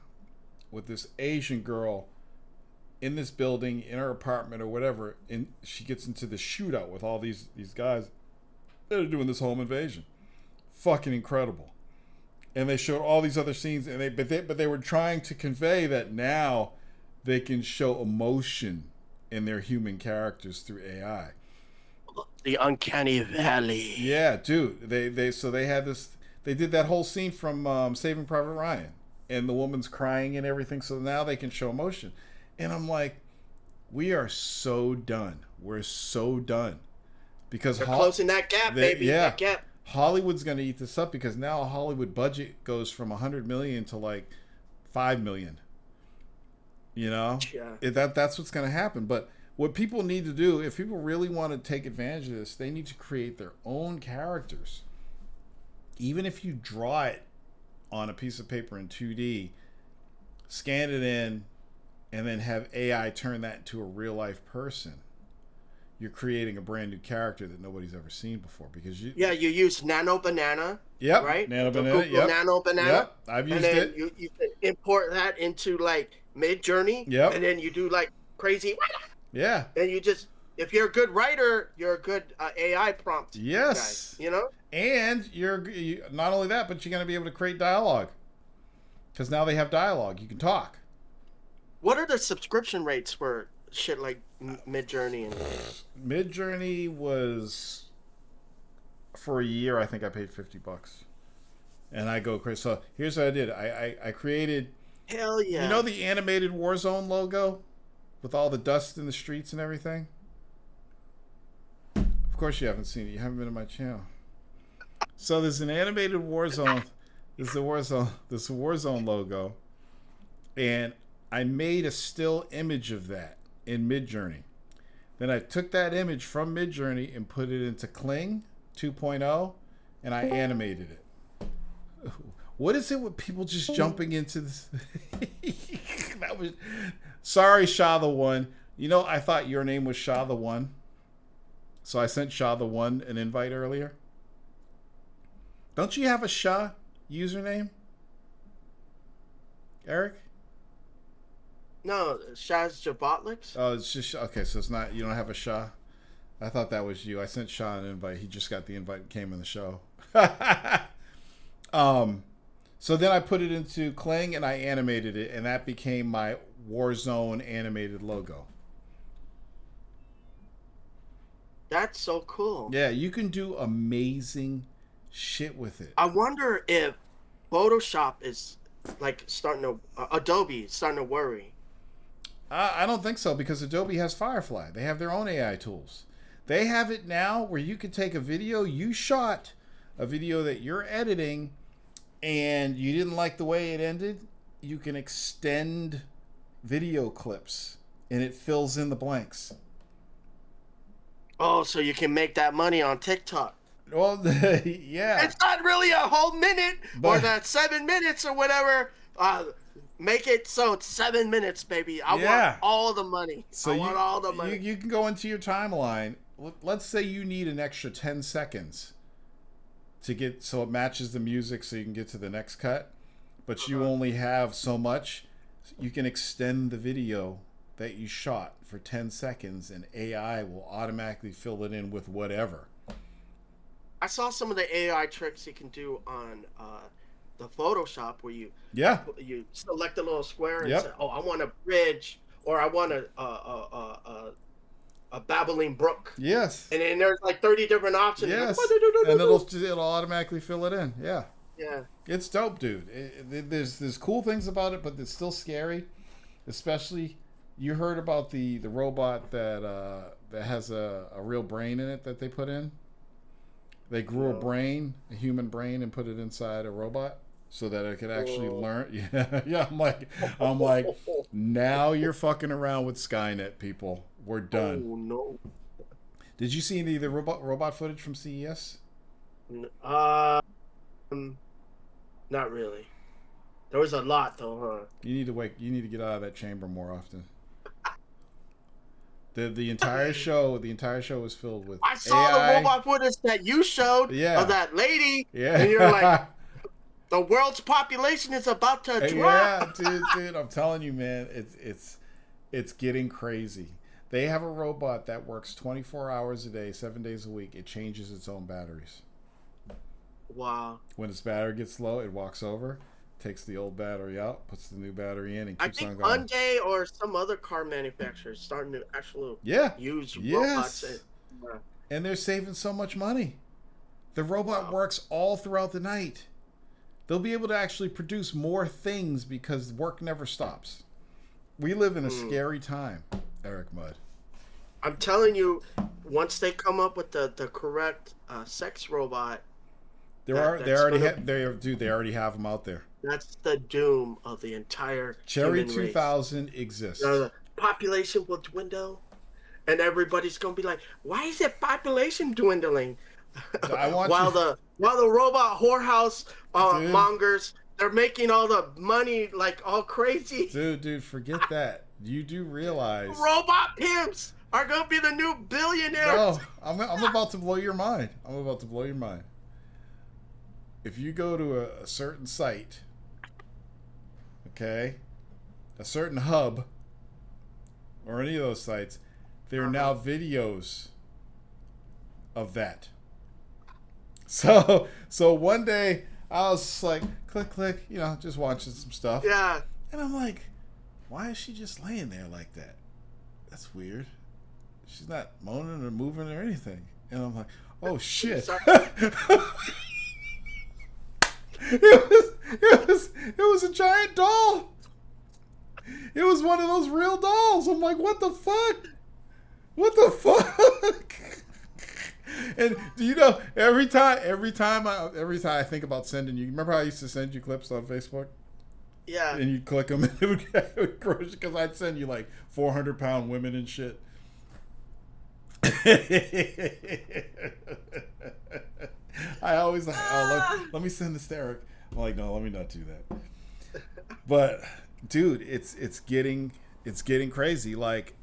with this Asian girl in this building, in her apartment or whatever, and she gets into the shootout with all these guys that are doing this home invasion. Fucking incredible. And they showed all these other scenes, and but they were trying to convey that now they can show emotion in their human characters through AI. The uncanny valley. Yeah, dude. They had this. They did that whole scene from Saving Private Ryan, and the woman's crying and everything. So now they can show emotion, and I'm like, we are so done. We're so done because they're closing that gap, baby. Yeah, that gap. Hollywood's going to eat this up because now a Hollywood budget goes from 100 million to like 5 million. You know, that's what's going to happen. But what people need to do, if people really want to take advantage of this, they need to create their own characters. Even if you draw it on a piece of paper in 2D, scan it in, and then have AI turn that into a real life person, you're creating a brand new character that nobody's ever seen before. Because you use Nano Banana. Yep. Right. Nano Banana. Google Nano Banana. Yep. I've used it. You can import that into like Mid-Journey. Yep. And then you do like crazy. Yeah. And you just, if you're a good writer, you're a good AI prompt. Yes. Guy, you know. And you not only that, but you're going to be able to create dialogue. Because now they have dialogue. You can talk. What are the subscription rates for shit like Mid-Journey? And Mid-Journey was, for a year, I think I paid $50. And I go crazy. So here's what I did. I created, hell yeah. You know the animated Warzone logo with all the dust in the streets and everything? Of course you haven't seen it. You haven't been to my channel. So there's an animated Warzone. This is the Warzone logo. And I made a still image of that in Mid-Journey. Then I took that image from Mid-Journey and put it into Kling 2.0, and I animated it. What is it with people just jumping into this? That was, sorry, Shah the One. You know, I thought your name was Shah the One, so I sent Shah the One an invite earlier. Don't you have a Shah username, Eric? No, Shah's Jabotlix. Oh, it's just okay. So it's not, you don't have a Shah. I thought that was you. I sent Shah an invite. He just got the invite and came in the show. So then I put it into Kling and I animated it, and that became my Warzone animated logo. That's so cool. Yeah, you can do amazing shit with it. I wonder if Photoshop is like Adobe starting to worry. I don't think so, because Adobe has Firefly. They have their own AI tools. They have it now where you can take a video you shot, a video that you're editing, and you didn't like the way it ended. You can extend video clips, and it fills in the blanks. Oh, so you can make that money on TikTok. Well, yeah. It's not really a whole minute, or that 7 minutes or whatever. Make it so it's 7 minutes, baby. I want all the money. So I want all the money. You can go into your timeline. Let's say you need an extra 10 seconds to get so it matches the music so you can get to the next cut, but you only have so much. You can extend the video that you shot for 10 seconds, and AI will automatically fill it in with whatever. I saw some of the AI tricks you can do on the Photoshop where you select a little square and say, "Oh, I want a bridge," or "I want a babbling brook." Yes. And then there's like 30 different options. Yes. Like, and it'll automatically fill it in. Yeah. Yeah. It's dope, dude. There's cool things about it, but it's still scary. Especially, you heard about the robot that has a real brain in it that they put in. They grew a human brain, and put it inside a robot so that it could actually learn. Yeah. I'm like, now you're fucking around with Skynet, people. We're done. Oh no! Did you see any of the robot footage from CES? Not really. There was a lot though, huh? You need to get out of that chamber more often. The entire show was filled with I saw AI. the robot footage that you showed of that lady. Yeah. And you're like, the world's population is about to drop. Yeah, dude, I'm telling you, man, it's getting crazy. They have a robot that works 24 hours a day, 7 days a week. It changes its own batteries. Wow. When its battery gets low, it walks over, takes the old battery out, puts the new battery in, and keeps on going. I think Hyundai or some other car manufacturer is starting to actually use robots. And they're saving so much money. The robot works all throughout the night. They'll be able to actually produce more things because work never stops. We live in a scary time, Eric Mudd. I'm telling you, once they come up with the correct sex robot, they already have them out there. That's the doom of the entire Cherry 2000 exists. The population will dwindle, and everybody's gonna be like, "Why is it population dwindling?" While the robot whorehouse mongers, they're making all the money like all crazy. Dude, forget that. You do realize robot pimps are gonna be the new billionaires. No, I'm about to blow your mind. If you go to a certain site, okay, a certain hub, or any of those sites, there are now videos of that. So one day I was just like, click, just watching some stuff. Yeah. And I'm like, why is she just laying there like that? That's weird. She's not moaning or moving or anything. And I'm like, oh shit. It was a giant doll. It was one of those real dolls. I'm like, what the fuck? And every time I think about sending you, remember how I used to send you clips on Facebook? Yeah. And you'd click them and it would crush because I'd send you like 400-pound women and shit. I always like, let me send this to Eric. I'm like, no, let me not do that. But dude, it's getting crazy. Like,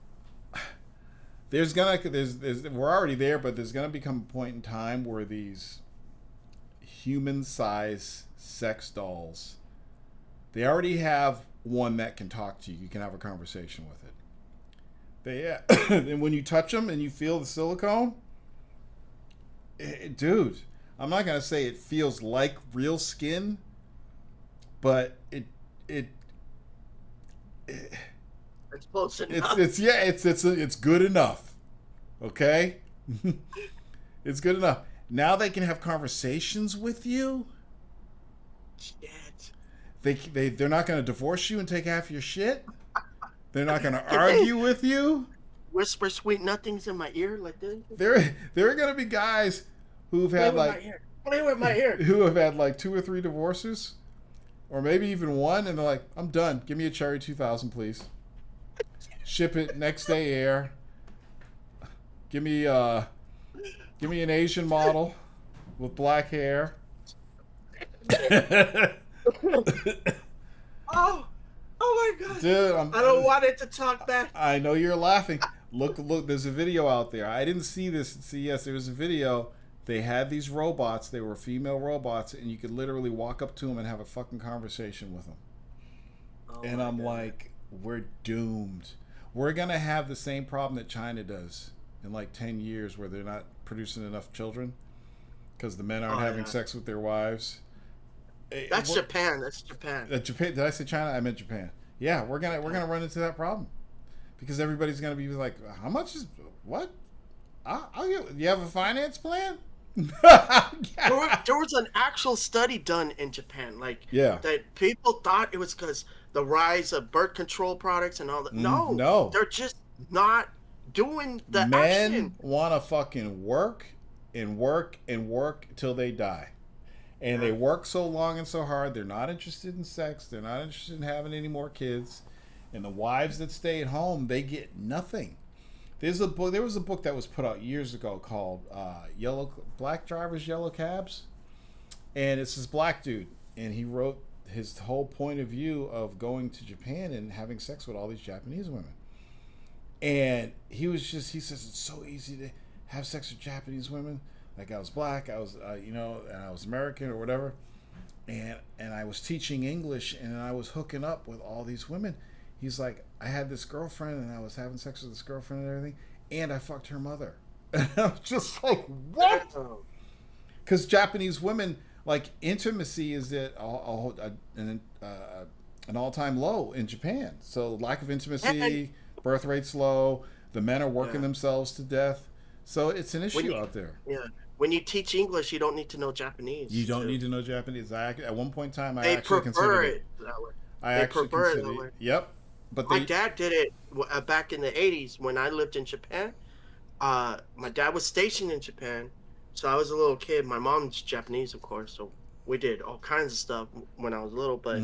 we're already there, but there's gonna become a point in time where these human-sized sex dolls, they already have one that can talk to you. You can have a conversation with it. And when you touch them and you feel the silicone, dude, I'm not gonna say it feels like real skin, but it's close enough. It's good enough. Okay? It's good enough. Now they can have conversations with you. Shit. They're not going to divorce you and take half your shit. They're not going to argue with you. Whisper sweet nothings in my ear like this. There are going to be guys who've had play with my ear. Who have had like 2 or 3 divorces, or maybe even one, and they're like, I'm done. Give me a Cherry 2000, please. Ship it next day air. Give me an Asian model with black hair. Oh my god, dude! I don't want it to talk back. I know you're laughing. Look! There's a video out there. I didn't see this. Yes, there was a video. They had these robots. They were female robots, and you could literally walk up to them and have a fucking conversation with them. And I'm like, we're doomed. We're gonna have the same problem that China does in like 10 years, where they're not producing enough children because the men aren't having sex with their wives. That's Japan. Japan. Did I say China? I meant Japan. Yeah, we're gonna run into that problem because everybody's gonna be like, how much is what? I'll get. You have a finance plan? There was an actual study done in Japan, that people thought it was because the rise of birth control products and all that. No, they're just not doing the action. Men want to fucking work and work and work till they die. And they work so long and so hard, they're not interested in sex, they're not interested in having any more kids. And the wives that stay at home, they get nothing. There was a book that was put out years ago called Black Drivers, Yellow Cabs. And it's this black dude. And he wrote his whole point of view of going to Japan and having sex with all these Japanese women. And he says it's so easy to have sex with Japanese women. Like, I was black, I was, and I was American or whatever. And I was teaching English and I was hooking up with all these women. He's like, I had this girlfriend and I was having sex with this girlfriend and everything. And I fucked her mother. And I was just like, what? Because Japanese women, like, intimacy is at an all-time low in Japan. So lack of intimacy, birth rate's low. The men are working themselves to death. So it's an issue out there. Yeah. when you teach English, you don't need to know Japanese. You don't need to know Japanese. At one point in time, I They actually prefer considered it it. that way. I They actually prefer it considered that it. way. Yep. But My dad did it back in the 80s when I lived in Japan. My dad was stationed in Japan, so I was a little kid. My mom's Japanese, of course, so we did all kinds of stuff when I was little. But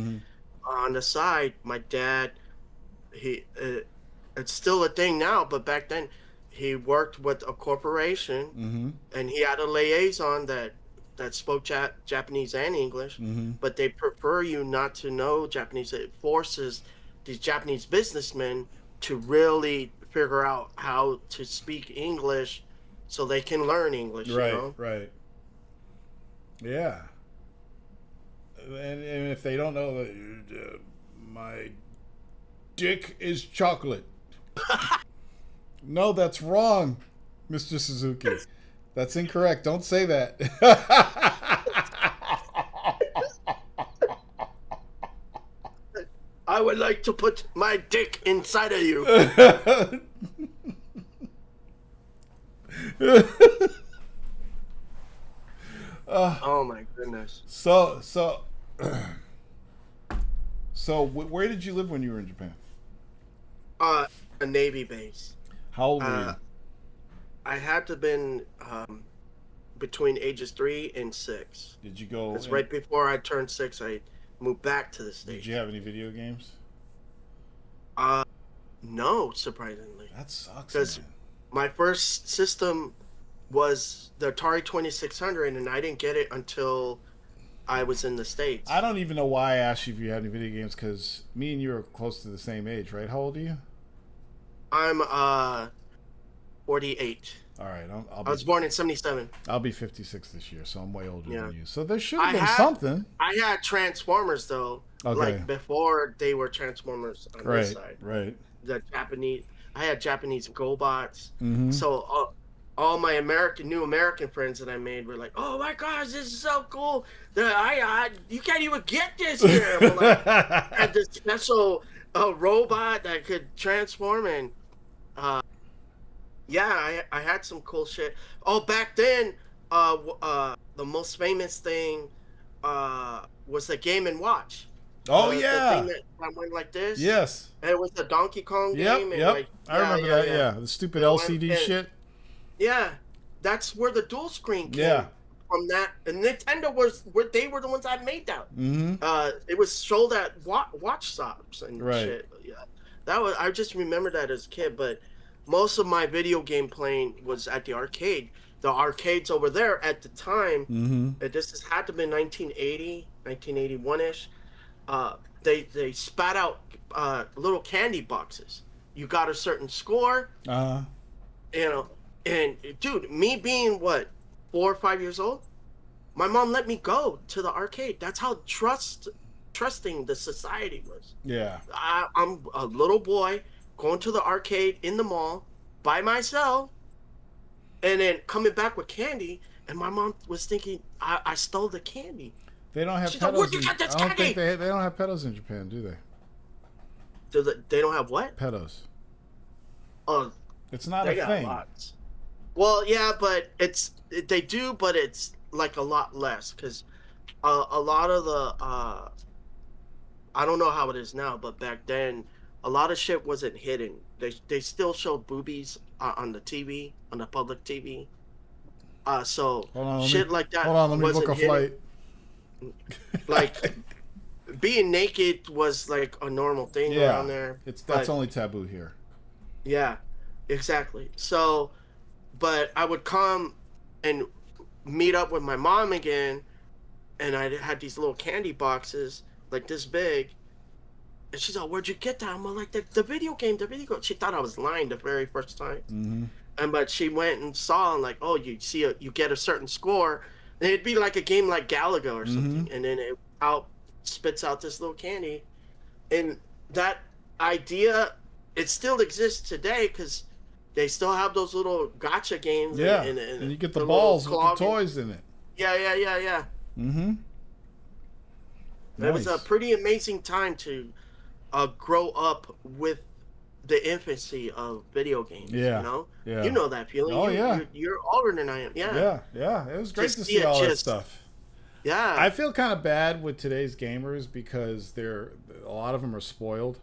on the side, my dad, he it's still a thing now, but back then he worked with a corporation, and he had a liaison that spoke Japanese and English, but they prefer you not to know Japanese. It forces these Japanese businessmen to really figure out how to speak English so they can learn English. Right, you know? right. Yeah. And if they don't know that my dick is chocolate. No, that's wrong, Mr. Suzuki. That's incorrect. Don't say that. I would like to put my dick inside of you. Oh my goodness. So where did you live when you were in Japan? A Navy base. How old were you? I had to have been between ages 3 and 6. Did you go? Because right before I turned 6, I moved back to the States. Did you have any video games? No, surprisingly. That sucks. Because my first system was the Atari 2600, and I didn't get it until I was in the States. I don't even know why I asked you if you had any video games, because me and you are close to the same age, right? How old are you? I'm 48. All right, I was born in 77. I'll be 56 this year, so I'm way older Yeah. than you. So there should have been something. I had Transformers though, like before they were Transformers on this side. Right. The Japanese, I had Japanese GoBots. Mm-hmm. So all my new American friends that I made were like, "Oh my gosh, this is so cool! You can't even get this here." But like, I had this special robot that could transform, and yeah, I had some cool shit. Oh, back then, the most famous thing was the Game and Watch. Oh yeah, the thing that went like this. Yes, and it was the Donkey Kong game. Yep, and like, I remember that. Yeah, the stupid LCD shit. Yeah, that's where the dual screen came. Yeah. From that, and Nintendo they were the ones that made that. Mm-hmm. It was sold at watch shops and right. shit. Yeah, I just remember that as a kid. But most of my video game playing was at the arcade. The arcades over there at the time. Mm-hmm. This had to be 1980, 1981ish. They spat out little candy boxes. You got a certain score. You know, and dude, me being what, 4 or 5 years old, my mom let me go to the arcade. That's how trusting the society was. Yeah. I'm a little boy going to the arcade in the mall by myself, and then coming back with candy. And my mom was thinking I stole the candy. They don't have She's pedals. Like, where'd you get this candy? Think they don't have pedals in Japan, do they? They don't have what? Pedos. Oh, it's not a thing. Lots. Well, yeah, but they do, but it's like a lot less because a lot of the I don't know how it is now, but back then a lot of shit wasn't hidden. They still showed boobies on the TV, on the public TV. So shit like that. Hold on, let me book a flight. Like being naked was like a normal thing around there. That's only taboo here. Yeah, exactly. So, but I would come and meet up with my mom again, and I had these little candy boxes like this big. And she's like, "Where'd you get that?" I'm like, the video game, the video game. She thought I was lying the very first time. Mm-hmm. But she went and saw, and like, oh, you get a certain score. And it'd be like a game like Galaga or something. And then it spits out this little candy. And that idea, it still exists today because they still have those little gotcha games. Yeah, and you get the balls with the toys in it. Yeah. Mm-hmm. It was a pretty amazing time to grow up with the infancy of video games. Yeah, You know, yeah. you know that feeling. Oh yeah, you're older than I am. Yeah, yeah. It was great just to see see it all that just stuff. yeah I feel kind of bad with today's gamers because a lot of them are spoiled.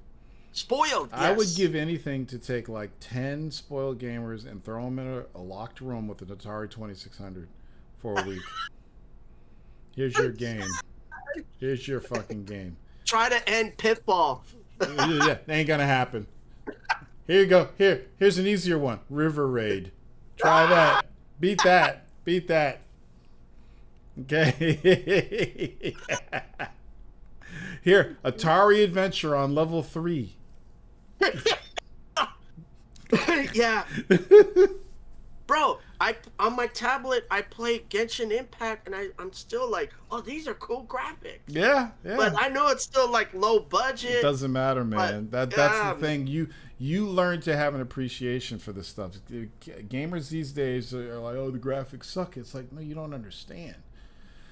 spoiled. I would Yes. give anything to take like 10 spoiled gamers and throw them in a locked room with an Atari 2600 for a week. Here's your game. Here's your fucking game. Try to end Pitfall. Yeah, ain't gonna happen. Here you go. Here's an easier one. River Raid. Try that. Beat that. Beat that. Okay. Here, Atari Adventure on level 3. Yeah. Bro, I on my tablet I play Genshin Impact and I'm still like, oh, these are cool graphics. Yeah. But I know it's still like low budget. It doesn't matter, man. But, That's the thing. You learn to have an appreciation for this stuff. Gamers these days are like, oh, the graphics suck. It's like, no, you don't understand.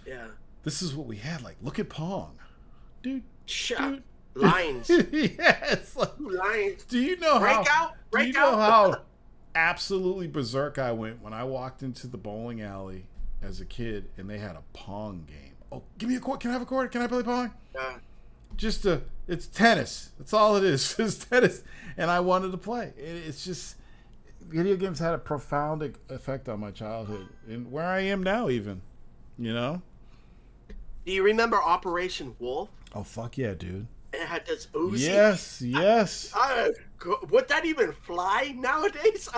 Yeah. This is what we had. Like, look at Pong, dude. Shut lines. Yes. Like, Lines. do you know Break know out. how absolutely berserk I went when I walked into the bowling alley as a kid and they had a Pong game? Oh, give me a quarter. Can I have a quarter? Can I play Pong? It's tennis. That's all it is. It's tennis. And I wanted to play. It's just, video games had a profound effect on my childhood and where I am now even, you know? Do you remember Operation Wolf? Oh, fuck yeah, dude. It had this Uzi. Yes. Would that even fly nowadays?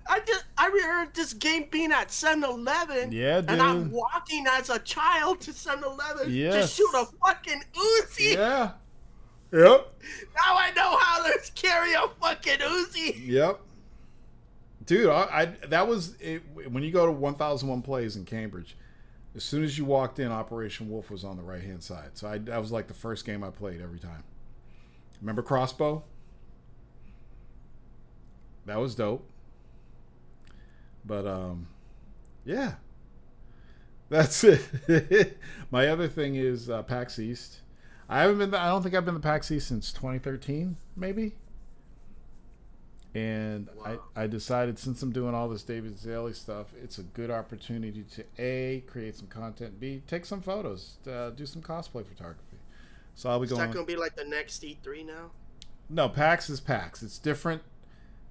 I remember this game being at 7-Eleven. Yeah, dude. And I'm walking as a child to 7-Eleven to Yes. shoot a fucking Uzi. Yeah. Yep. Now I know how to carry a fucking Uzi. Yep. Dude, that was it, when you go to 1001 Plays in Cambridge. As soon as you walked in, Operation Wolf was on the right-hand side. So that was like the first game I played every time. Remember Crossbow? That was dope. But yeah. That's it. My other thing is PAX East. I don't think I've been to PAX East since 2013, maybe. And wow. I decided, since I'm doing all this David Zaley stuff, it's a good opportunity to A, create some content, B, take some photos, do some cosplay photography. So I'll be going. Is that going to be like the next E3 now? No, PAX is PAX. It's different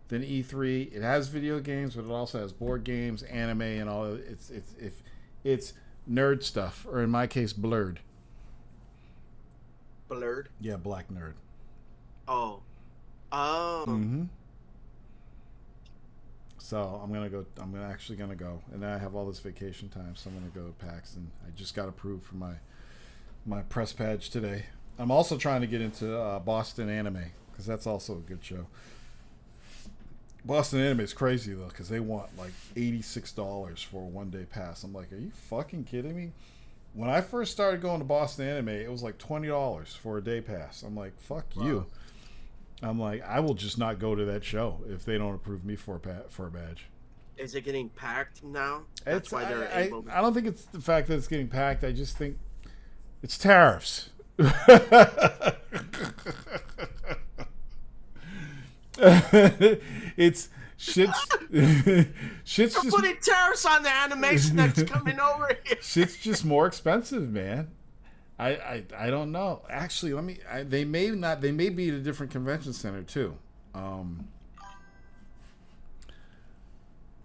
than E3. It has video games, but it also has board games, anime, and all. It's nerd stuff, or in my case, blurred. Blurred? Yeah, black nerd. Oh. Mm-hmm. So I'm actually gonna go, and I have all this vacation time, so I'm gonna go to PAX, and I just got approved for my press badge today. I'm also trying to get into Boston Anime, because that's also a good show. Boston Anime is crazy though, because they want like $86 for a one-day pass. I'm like, are you fucking kidding me? When I first started going to Boston Anime, it was like $20 for a day pass. I'm like, fuck you. I'm like, I will just not go to that show if they don't approve me for a badge. Is it getting packed now? That's why they're able to... I don't think it's the fact that it's getting packed. I just think it's tariffs. It's shit's just putting tariffs on the animation that's coming over here. Shit's just more expensive, man. I don't know. Actually, they may be at a different convention center too.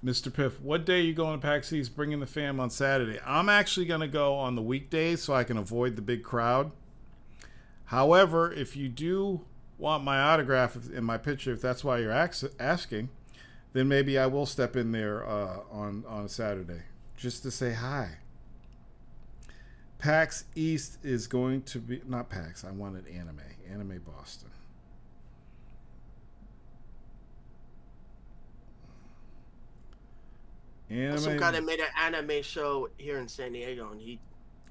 Mr. Piff, what day are you going to PAX East? Bringing the fam on Saturday. I'm actually going to go on the weekdays so I can avoid the big crowd. However, if you do want my autograph in my picture, if that's why you're asking, then maybe I will step in there on a Saturday just to say hi. PAX East is going to be... Not PAX, I wanted Anime Boston. Some guy that made an anime show here in San Diego, and he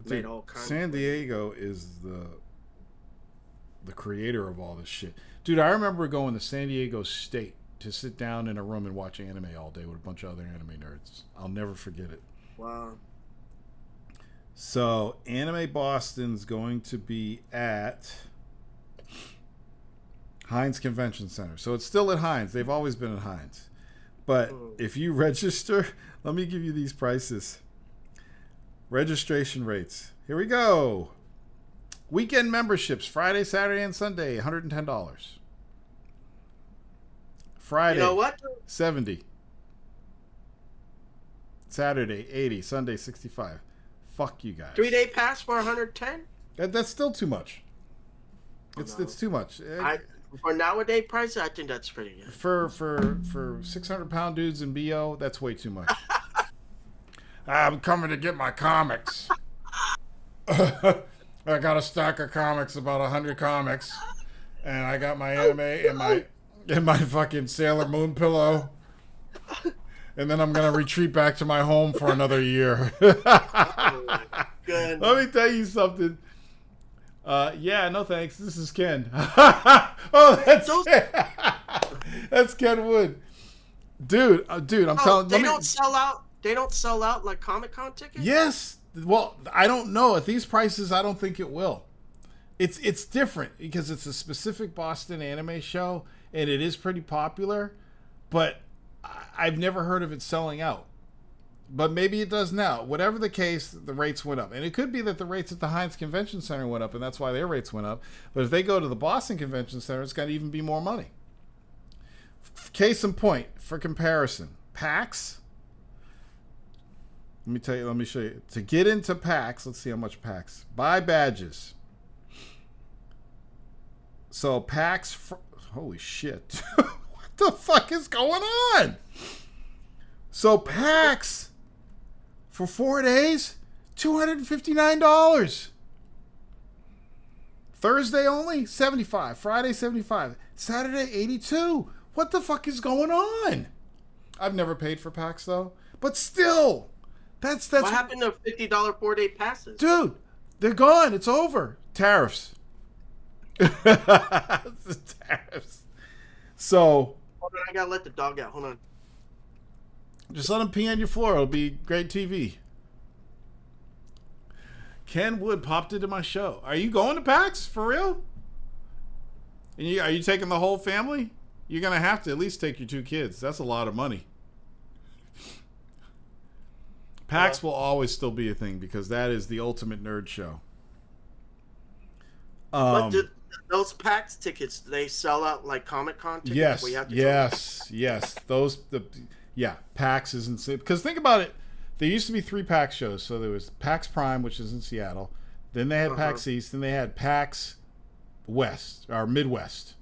made all kinds San Diego is the creator of all this shit. Dude, I remember going to San Diego State to sit down in a room and watch anime all day with a bunch of other anime nerds. I'll never forget it. Wow. So, Anime Boston's going to be at Heinz Convention Center. So it's still at Heinz. They've always been at Heinz. But if you register, let me give you these prices. Registration rates. Here we go. Weekend memberships, Friday, Saturday, and Sunday, $110. Friday, you know what? $70. Saturday, $80. Sunday, $65. Fuck you guys. 3-day pass for $110? That's still too much. It's too much. For nowadays prices, I think that's pretty good. For 600-pound dudes in BO, that's way too much. I'm coming to get my comics. I got a stack of comics, about 100 comics, and I got my anime and my fucking Sailor Moon pillow, and then I'm gonna retreat back to my home for another year. Oh my goodness. Let me tell you something. Yeah, no thanks. This is Ken. Oh, that's Ken Wood, dude. I'm telling. They don't sell out. They don't sell out like Comic-Con tickets. Yes. Well, I don't know. At these prices, I don't think it will. It's different because it's a specific Boston anime show, and it is pretty popular, but I've never heard of it selling out. But maybe it does now. Whatever the case, the rates went up. And it could be that the rates at the Heinz Convention Center went up, and that's why their rates went up. But if they go to the Boston Convention Center, it's got to even be more money. Case in point, for comparison, PAX... Let me show you. To get into PAX, let's see how much PAX. Buy badges. So PAX, holy shit. What the fuck is going on? So PAX, for 4 days, $259. Thursday only, $75. Friday, $75. Saturday, $82. What the fuck is going on? I've never paid for PAX though, but still. That's what happened to $50 4-day passes? Dude, they're gone. It's over. Tariffs. Tariffs. So hold on, I gotta let the dog out. Hold on. Just let him pee on your floor. It'll be great TV. Ken Wood popped into my show. Are you going to PAX for real? And are you taking the whole family? You're gonna have to at least take your 2 kids. That's a lot of money. PAX will always still be a thing because that is the ultimate nerd show. But those PAX tickets, they sell out like Comic-Con tickets? Yes. PAX is insane. Because think about it. There used to be 3 PAX shows. So there was PAX Prime, which is in Seattle. Then they had PAX East. Then they had PAX West, or Midwest.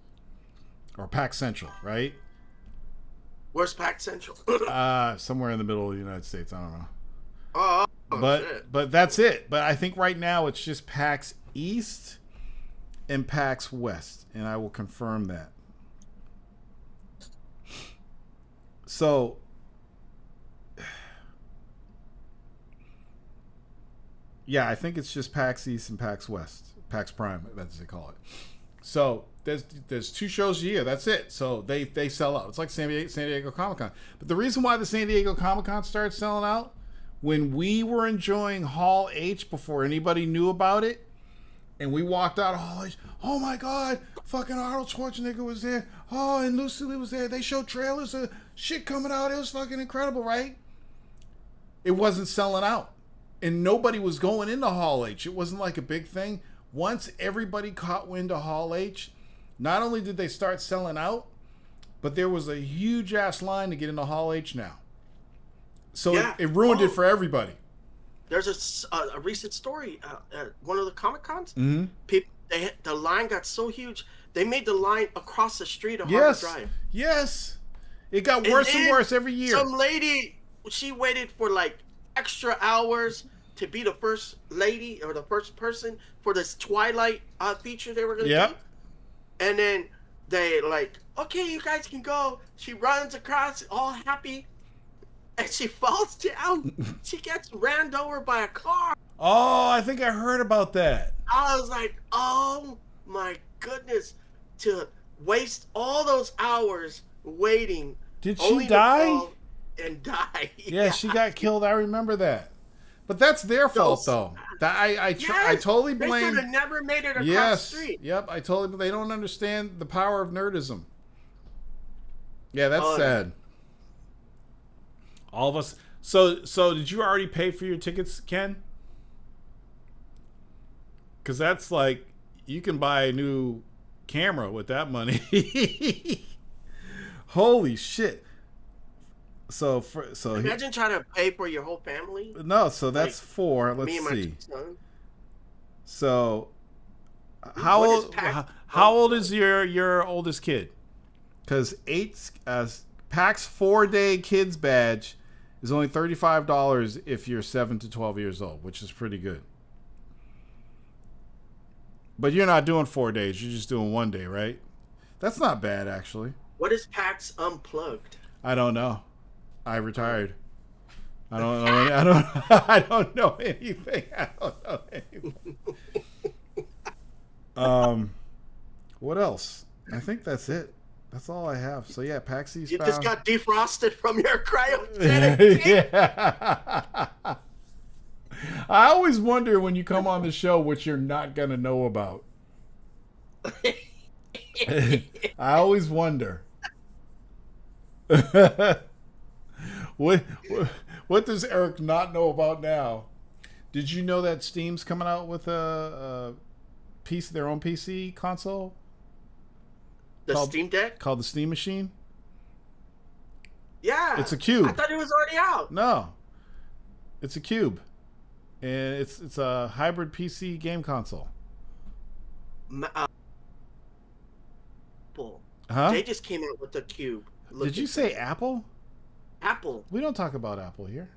Or PAX Central, right? Where's PAX Central? Somewhere in the middle of the United States. I don't know. But that's it. But I think right now it's just PAX East and PAX West, and I will confirm that. So yeah, I think it's just PAX East and PAX West, PAX Prime, that's what they call it. So there's 2 shows a year. That's it. So they sell out. It's like San Diego Comic-Con. But the reason why the San Diego Comic-Con started selling out, when we were enjoying Hall H before anybody knew about it, and we walked out of Hall H, oh my God, fucking Arnold Schwarzenegger was there. Oh, and Lucy Liu was there. They showed trailers of shit coming out. It was fucking incredible, right? It wasn't selling out. And nobody was going into Hall H. It wasn't like a big thing. Once everybody caught wind of Hall H, not only did they start selling out, but there was a huge ass line to get into Hall H now. So it ruined it for everybody. There's a recent story at one of the Comic-Cons. Mm-hmm. People, the line got so huge, they made the line across the street of Harbor Drive. Yes. It got worse and worse every year. Some lady, she waited for like extra hours to be the first lady or the first person for this Twilight feature they were going to do. And then they like, okay, you guys can go. She runs across, all happy. And she falls down. She gets ran over by a car. Oh, I think I heard about that. I was like, oh my goodness. To waste all those hours waiting. Did she die? And die. Yeah, she got killed. I remember that. But that's their fault, though. I totally blame. They should have never made it across the street. Yep. I totally. They don't understand the power of nerdism. Yeah, that's sad. All of us. So did you already pay for your tickets, Ken? Because that's like, you can buy a new camera with that money. Holy shit. So imagine trying to pay for your whole family. No, so that's like 4. Let's see. So how old is your oldest kid? Because PAX 4-day kids badge is only $35 if you're 7 to 12 years old, which is pretty good. But you're not doing 4 days; you're just doing 1 day, right? That's not bad, actually. What is PAX Unplugged? I don't know. I retired. I don't know. I don't know anything. What else? I think that's it. That's all I have. So yeah, PAX East Bound. You just got defrosted from your cryogenic. Yeah. I always wonder when you come on the show what you're not gonna know about. I always wonder. What does Eric not know about now? Did you know that Steam's coming out with a piece, their own PC console? Steam Deck? Called the Steam Machine? Yeah. It's a cube. I thought it was already out. No. It's a cube. And it's a hybrid PC game console. Apple. Huh? They just came out with a cube. Did you say Apple? Apple. We don't talk about Apple here.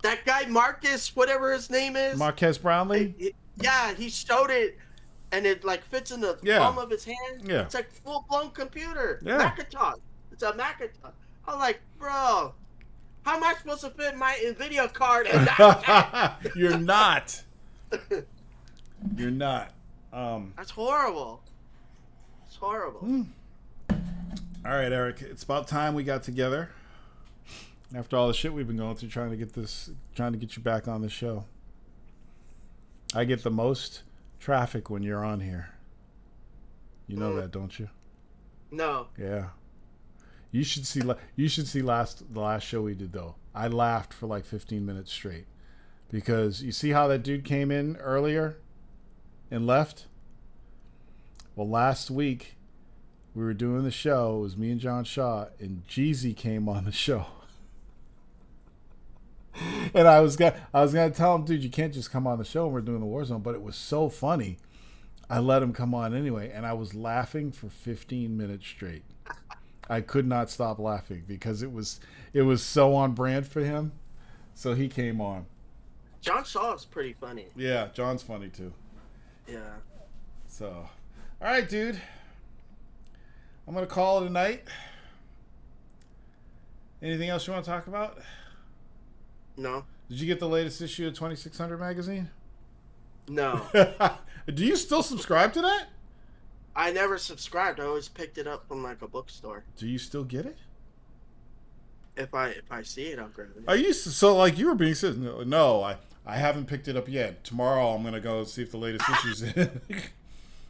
That guy Marcus, whatever his name is. Marquez Brownlee? Yeah, he showed it, and it like fits in the palm of his hand. Yeah. It's like full-blown computer. Yeah. Macintosh. It's a Macintosh. I'm like, bro, how am I supposed to fit my NVIDIA card in that? You're not. You're not. That's horrible. It's horrible. All right, Eric. It's about time we got together. After all the shit we've been going through trying to get you back on the show. I get the most traffic when you're on here. You know that, don't you? No. Yeah. You should see the last show we did though. I laughed for like 15 minutes straight. Because you see how that dude came in earlier and left? Well, last week we were doing the show. It was me and John Shaw, and Jeezy came on the show. And I was gonna tell him, dude, you can't just come on the show when we're doing the Warzone. But it was so funny, I let him come on anyway, and I was laughing for 15 minutes straight. I could not stop laughing because it was so on brand for him. So he came on. John Shaw is pretty funny. Yeah, John's funny too. Yeah. So, all right, dude. I'm gonna call it a night. Anything else you want to talk about? No. Did you get the latest issue of 2600 magazine? No. Do you still subscribe to that? I never subscribed. I always picked it up from like a bookstore. Do you still get it? If I see it, I'll grab it. Are you so like you were being said? No, I haven't picked it up yet. Tomorrow I'm gonna go see if the latest issue's in.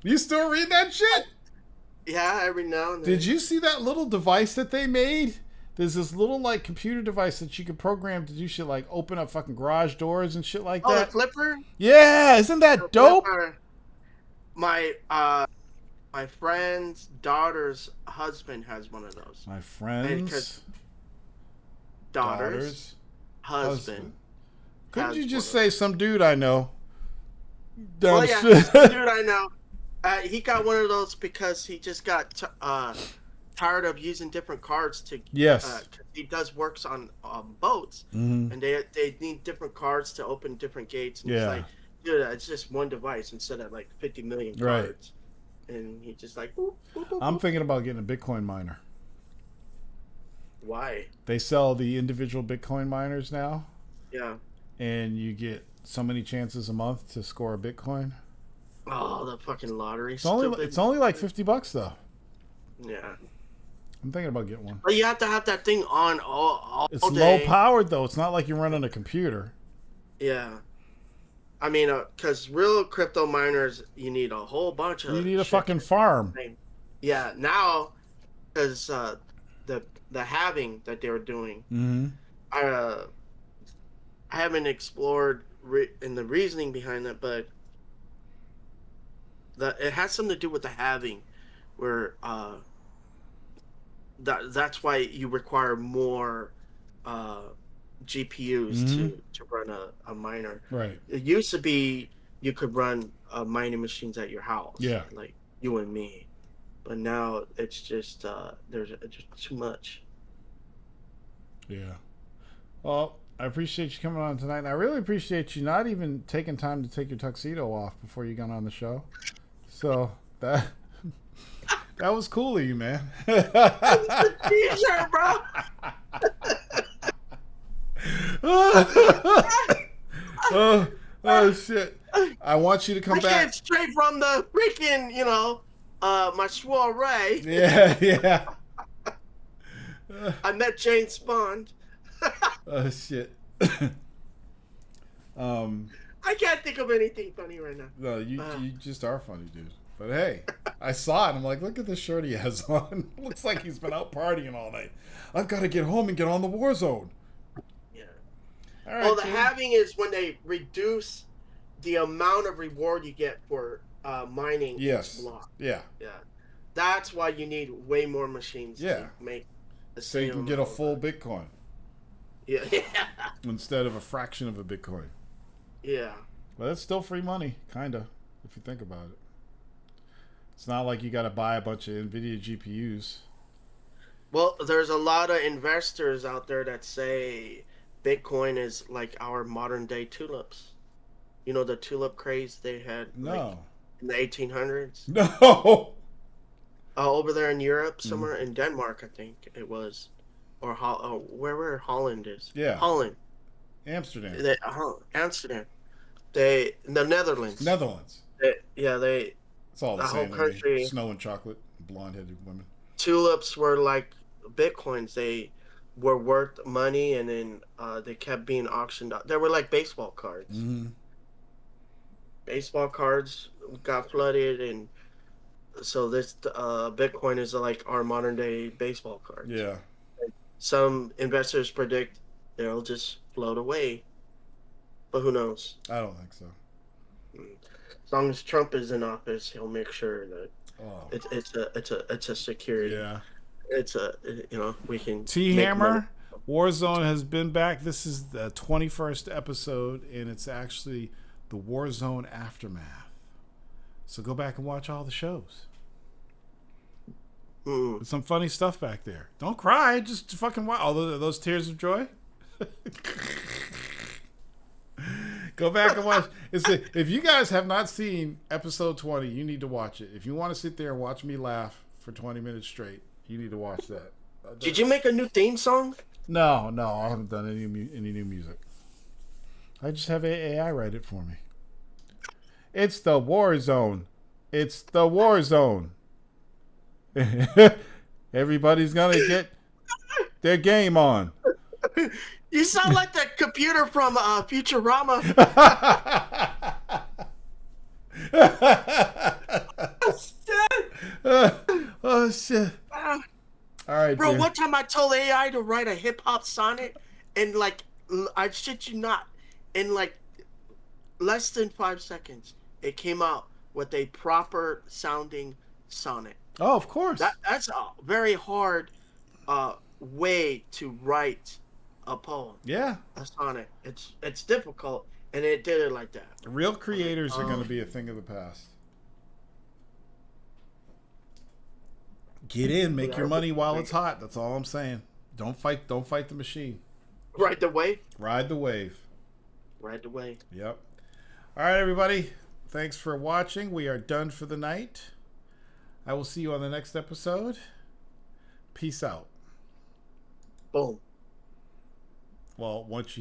You still read that shit? Yeah, every now and then. Did you see that little device that they made? There's this little like computer device that you can program to do shit like open up fucking garage doors and shit like that. Oh, the flipper? Yeah, isn't that dope? Flipper. My friend's daughter's husband has one of those. My friend's daughter's husband. Couldn't you just say some dude I know? Well, yeah, some dude I know. He got one of those because he just got tired of using different cards to. Yes. He does works on boats, and they need different cards to open different gates. And it's like, dude, it's just one device instead of like 50 million cards. Right. And he just like. Boop, boop, boop, I'm thinking about getting a Bitcoin miner. Why? They sell the individual Bitcoin miners now. Yeah. And you get so many chances a month to score a Bitcoin. Oh, the fucking lottery! It's only like $50 though. Yeah. I'm thinking about getting one. But you have to have that thing on all It's day. low powered though. It's not like you're running a computer. Yeah. I mean, because real crypto miners, you need a whole bunch of. You need a shit. fucking farm. Yeah. Now, because the halving that they were doing, Mm-hmm. I haven't explored in the reasoning behind it, but it has something to do with the halving, where that's why you require more GPUs to run a miner. Right. It used to be you could run mining machines at your house. Yeah. Like you and me. But now it's just there's just too much. Yeah. Well, I appreciate you coming on tonight. And I really appreciate you not even taking time to take your tuxedo off before you got on the show. So that was cool of you, man. T-shirt, bro. oh shit! I want you to come back. I came straight from the freaking, my soiree. Yeah. I met James Bond. Oh shit. I can't think of anything funny right now. No, you just are funny, dude. But hey, I saw it. I'm like, look at the shirt he has on. Looks like he's been out partying all night. I've got to get home and get on the Warzone. Yeah. All right, Well, the halving is when they reduce the amount of reward you get for mining each block. Yeah. Yeah. That's why you need way more machines to make so you can get a full Bitcoin. Yeah. Instead of a fraction of a Bitcoin. Yeah. Well, that's still free money, kind of, if you think about it. It's not like you got to buy a bunch of NVIDIA GPUs. Well, there's a lot of investors out there that say Bitcoin is like our modern day tulips. You know the tulip craze they had in the 1800s? No. Over there in Europe, somewhere in Denmark, I think it was. Or where Holland is. Yeah. Holland. Amsterdam. Amsterdam. The Netherlands. It's all the same. Whole country. Snow and chocolate, blonde-headed women. Tulips were like Bitcoins. They were worth money, and then they kept being auctioned out. They were like baseball cards. Mm-hmm. Baseball cards got flooded, and so this Bitcoin is like our modern day baseball cards. Yeah. Some investors predict they'll just float away, but who knows? I don't think so. As long as Trump is in office, he'll make sure that it's a security. Yeah. It's we can. T-Hammer, Warzone has been back. This is the 21st episode, and it's actually the Warzone Aftermath. So go back and watch all the shows. There's some funny stuff back there. Don't cry. Just fucking watch. All those tears of joy. Go back and watch. If you guys have not seen episode 20, you need to watch it. If you want to sit there and watch me laugh for 20 minutes straight, you need to watch that. Did you make a new theme song? No, I haven't done any new music. I just have AI write it for me. It's the war zone. It's the war zone. Everybody's gonna get their game on. You sound like the computer from Futurama. Oh shit! All right, bro. dude. One time I told AI to write a hip hop sonnet, and like I shit you not, in like less than 5 seconds, it came out with a proper sounding sonnet. Oh, of course. That's a very hard way to write a poem. Yeah. A sonnet. It's difficult, and it did it like that. Real creators are going to be a thing of the past. Get in, make your money while it's hot. That's all I'm saying. Don't fight the machine. Ride the wave. Ride the wave. Ride the wave. Yep. All right, everybody. Thanks for watching. We are done for the night. I will see you on the next episode. Peace out. Boom. Well, once you hit